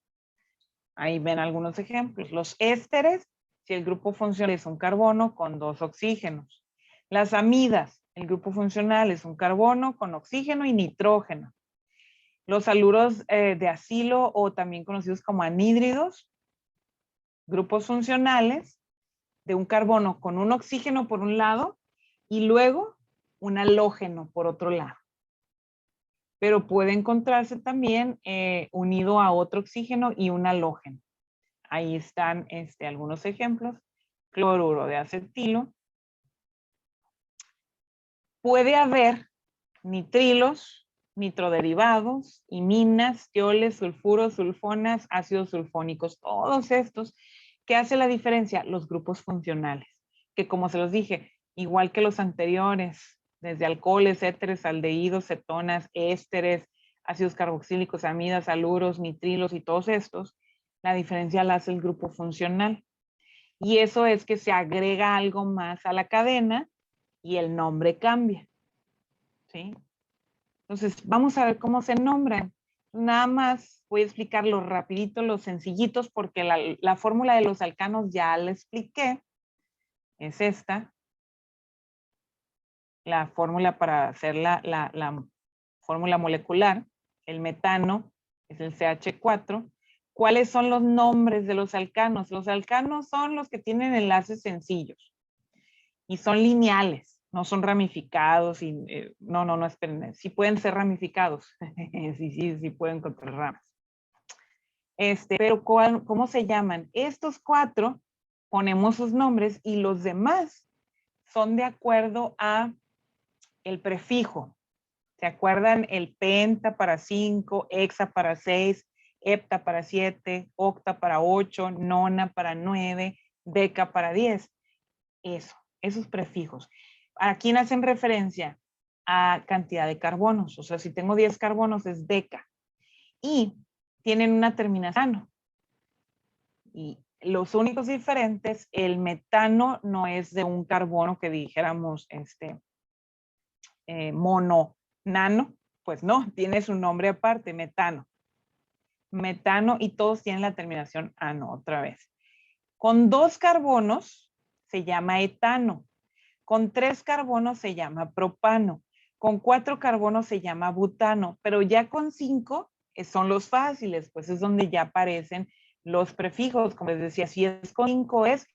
Ahí ven algunos ejemplos. Los ésteres si el grupo funcional es un carbono con 2 oxígenos. Las amidas, el grupo funcional es un carbono con oxígeno y nitrógeno. Los haluros de acilo o también conocidos como anhídridos, grupos funcionales de un carbono con un oxígeno por un lado y luego un halógeno por otro lado. Pero puede encontrarse también unido a otro oxígeno y un halógeno. Ahí están algunos ejemplos. Cloruro de acetilo. Puede haber nitrilos, nitroderivados, iminas, tioles, sulfuros, sulfonas, ácidos sulfónicos, todos estos. ¿Qué hace la diferencia? Los grupos funcionales, que como se los dije, igual que los anteriores, desde alcoholes, éteres, aldehídos, cetonas, ésteres, ácidos carboxílicos, amidas, haluros, nitrilos y todos estos, la diferencia la hace el grupo funcional. Y eso es que se agrega algo más a la cadena y el nombre cambia. ¿Sí? Entonces, vamos a ver cómo se nombran. Nada más voy a explicarlo rapidito, los sencillitos, porque la fórmula de los alcanos ya la expliqué. Es esta. La fórmula para hacer la fórmula molecular. El metano es el CH4. ¿Cuáles son los nombres de los alcanos? Los alcanos son los que tienen enlaces sencillos y son lineales, no son ramificados. Y, no, esperen, sí pueden ser ramificados. sí pueden contener ramas. Pero ¿cómo se llaman? Estos 4 ponemos sus nombres y los demás son de acuerdo a el prefijo. ¿Se acuerdan? El penta para 5, hexa para 6, hepta para 7, octa para 8, nona para 9, deca para 10. Esos prefijos. ¿A quién hacen referencia? A cantidad de carbonos. O sea, si tengo 10 carbonos es deca. Y tienen una terminación. Y los únicos diferentes, el metano no es de un carbono que dijéramos mononano, pues no, tiene su nombre aparte, metano. Metano y todos tienen la terminación ano otra vez. Con 2 carbonos se llama etano. Con 3 carbonos se llama propano. Con 4 carbonos se llama butano. Pero ya con 5 son los fáciles, pues es donde ya aparecen los prefijos. Como les decía, si es con 5 es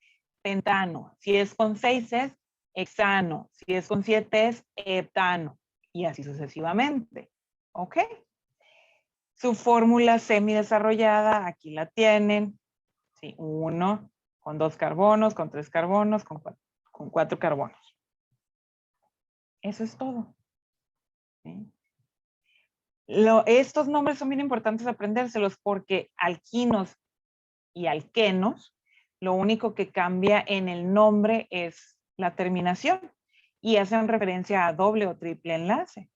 pentano. Si es con 6 es hexano. Si es con 7 es heptano. Y así sucesivamente. ¿Ok? Su fórmula semidesarrollada, aquí la tienen. Sí, 1 con 2 carbonos, con 3 carbonos, con 4 carbonos. Eso es todo. ¿Sí? Estos nombres son bien importantes aprendérselos porque alquinos y alquenos, lo único que cambia en el nombre es la terminación y hacen referencia a doble o triple enlace.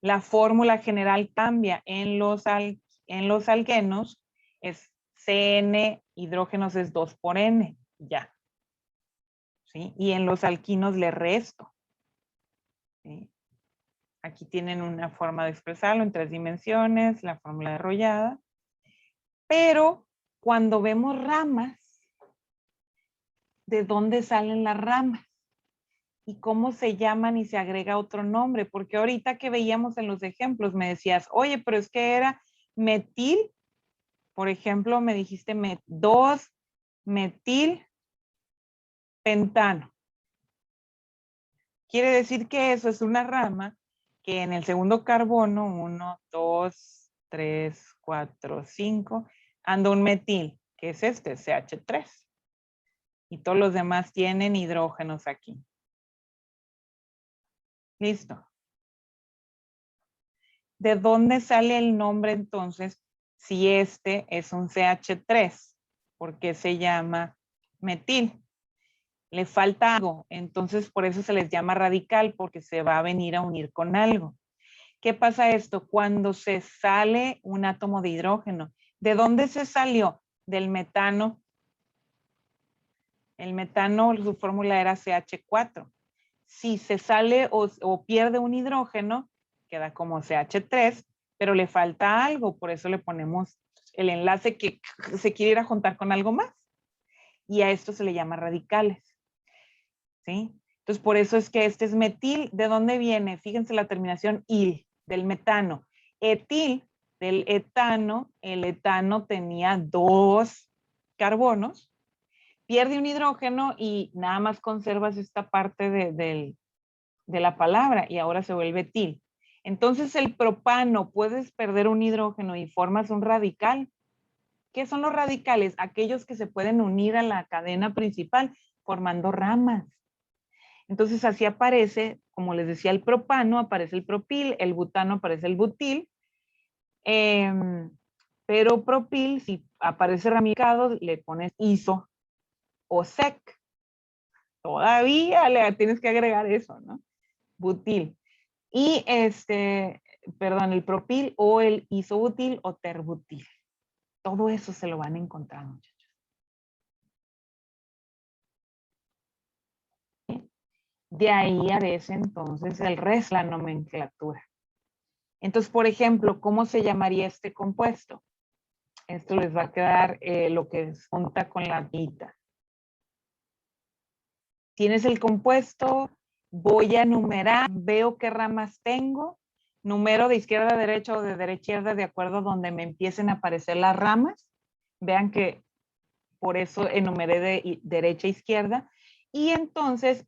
La fórmula general cambia en los alquenos, es CN, hidrógenos es 2 por N, ya. ¿Sí? Y en los alquinos le resto. ¿Sí? Aquí tienen una forma de expresarlo en 3 dimensiones, la fórmula desarrollada. Pero cuando vemos ramas, ¿de dónde salen las ramas? ¿Y cómo se llaman y se agrega otro nombre? Porque ahorita que veíamos en los ejemplos me decías, oye, pero es que era metil, por ejemplo, me dijiste 2-metil pentano. Quiere decir que eso es una rama que en el segundo carbono, 1, 2, 3, 4, 5, anda un metil, que es CH3. Y todos los demás tienen hidrógenos aquí. Listo. ¿De dónde sale el nombre entonces si este es un CH3? ¿Por qué se llama metil? Le falta algo, entonces por eso se les llama radical, porque se va a venir a unir con algo. ¿Qué pasa esto? Cuando se sale un átomo de hidrógeno, ¿de dónde se salió? Del metano. El metano, su fórmula era CH4. Si se sale o pierde un hidrógeno, queda como CH3, pero le falta algo, por eso le ponemos el enlace que se quiere ir a juntar con algo más. y a esto se le llama radicales. ¿Sí? Entonces, por eso es que este es metil. ¿De dónde viene? Fíjense la terminación il, del metano. Etil, del etano. El etano tenía 2 carbonos. Pierde un hidrógeno y nada más conservas esta parte de la palabra y ahora se vuelve etil. Entonces, el propano, puedes perder un hidrógeno y formas un radical. ¿Qué son los radicales? Aquellos que se pueden unir a la cadena principal formando ramas. Entonces así aparece, como les decía, el propano, aparece el propil, el butano aparece el butil, pero propil, si aparece ramificado, le pones iso o sec. Todavía le tienes que agregar eso, ¿no? Butil. Y el propil o el isobutil o terbutil. Todo eso se lo van a encontrar, muchachos. De ahí aparece entonces el resto, la nomenclatura. Entonces, por ejemplo, ¿cómo se llamaría este compuesto? Esto les va a quedar lo que junta con la guita. Tienes el compuesto, voy a numerar, veo qué ramas tengo, numero de izquierda a derecha o de derecha a izquierda de acuerdo a donde me empiecen a aparecer las ramas. Vean que por eso enumeré de derecha a izquierda. Y entonces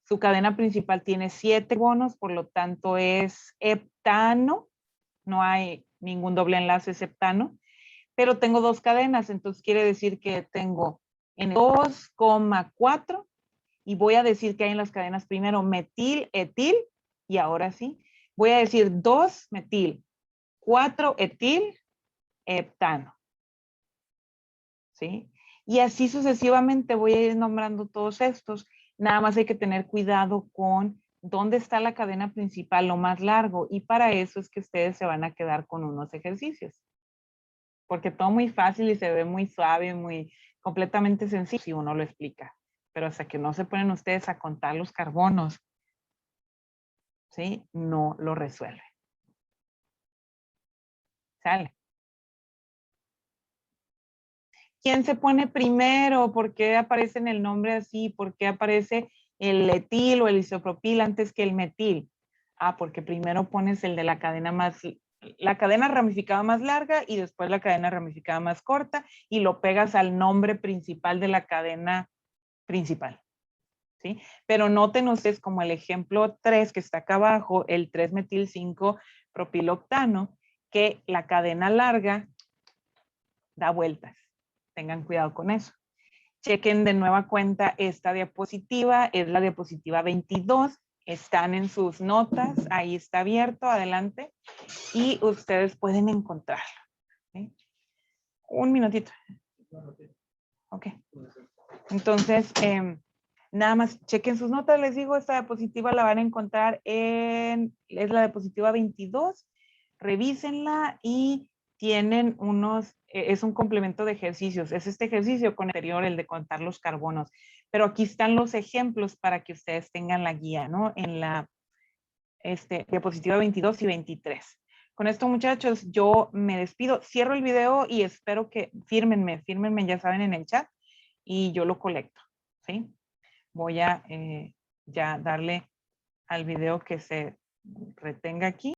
su cadena principal tiene 7 carbonos, por lo tanto es heptano. No hay ningún doble enlace, es heptano. Pero tengo 2 cadenas, entonces quiere decir que tengo en 2,4 y voy a decir que hay en las cadenas primero metil, etil, y ahora sí, voy a decir 2 metil, 4 etil, heptano. ¿Sí? Y así sucesivamente voy a ir nombrando todos estos. Nada más hay que tener cuidado con dónde está la cadena principal, lo más largo, y para eso es que ustedes se van a quedar con unos ejercicios. Porque todo muy fácil y se ve muy suave, muy completamente sencillo si uno lo explica. Pero hasta que no se ponen ustedes a contar los carbonos, ¿sí? No lo resuelve. ¿Sale? ¿Quién se pone primero? ¿Por qué aparece en el nombre así? ¿Por qué aparece el etil o el isopropil antes que el metil? Ah, porque primero pones el de la cadena ramificada más larga y después la cadena ramificada más corta y lo pegas al nombre principal de la cadena principal. ¿Sí? Pero noten ustedes como el ejemplo 3 que está acá abajo, el 3-metil-5-propiloctano, que la cadena larga da vueltas. Tengan cuidado con eso. Chequen de nueva cuenta esta diapositiva, es la diapositiva 22. Están en sus notas, ahí está abierto, adelante. Y ustedes pueden encontrarlo. ¿Sí? Un minutito. Ok. Entonces, nada más chequen sus notas, les digo, esta diapositiva la van a encontrar es la diapositiva 22. Revísenla y tienen es un complemento de ejercicios. Es este ejercicio con el anterior, el de contar los carbonos. Pero aquí están los ejemplos para que ustedes tengan la guía, ¿no? En la diapositiva 22 y 23. Con esto, muchachos, yo me despido. Cierro el video y espero que fírmenme, ya saben, en el chat y yo lo colecto, ¿sí? Voy a ya darle al video que se retenga aquí.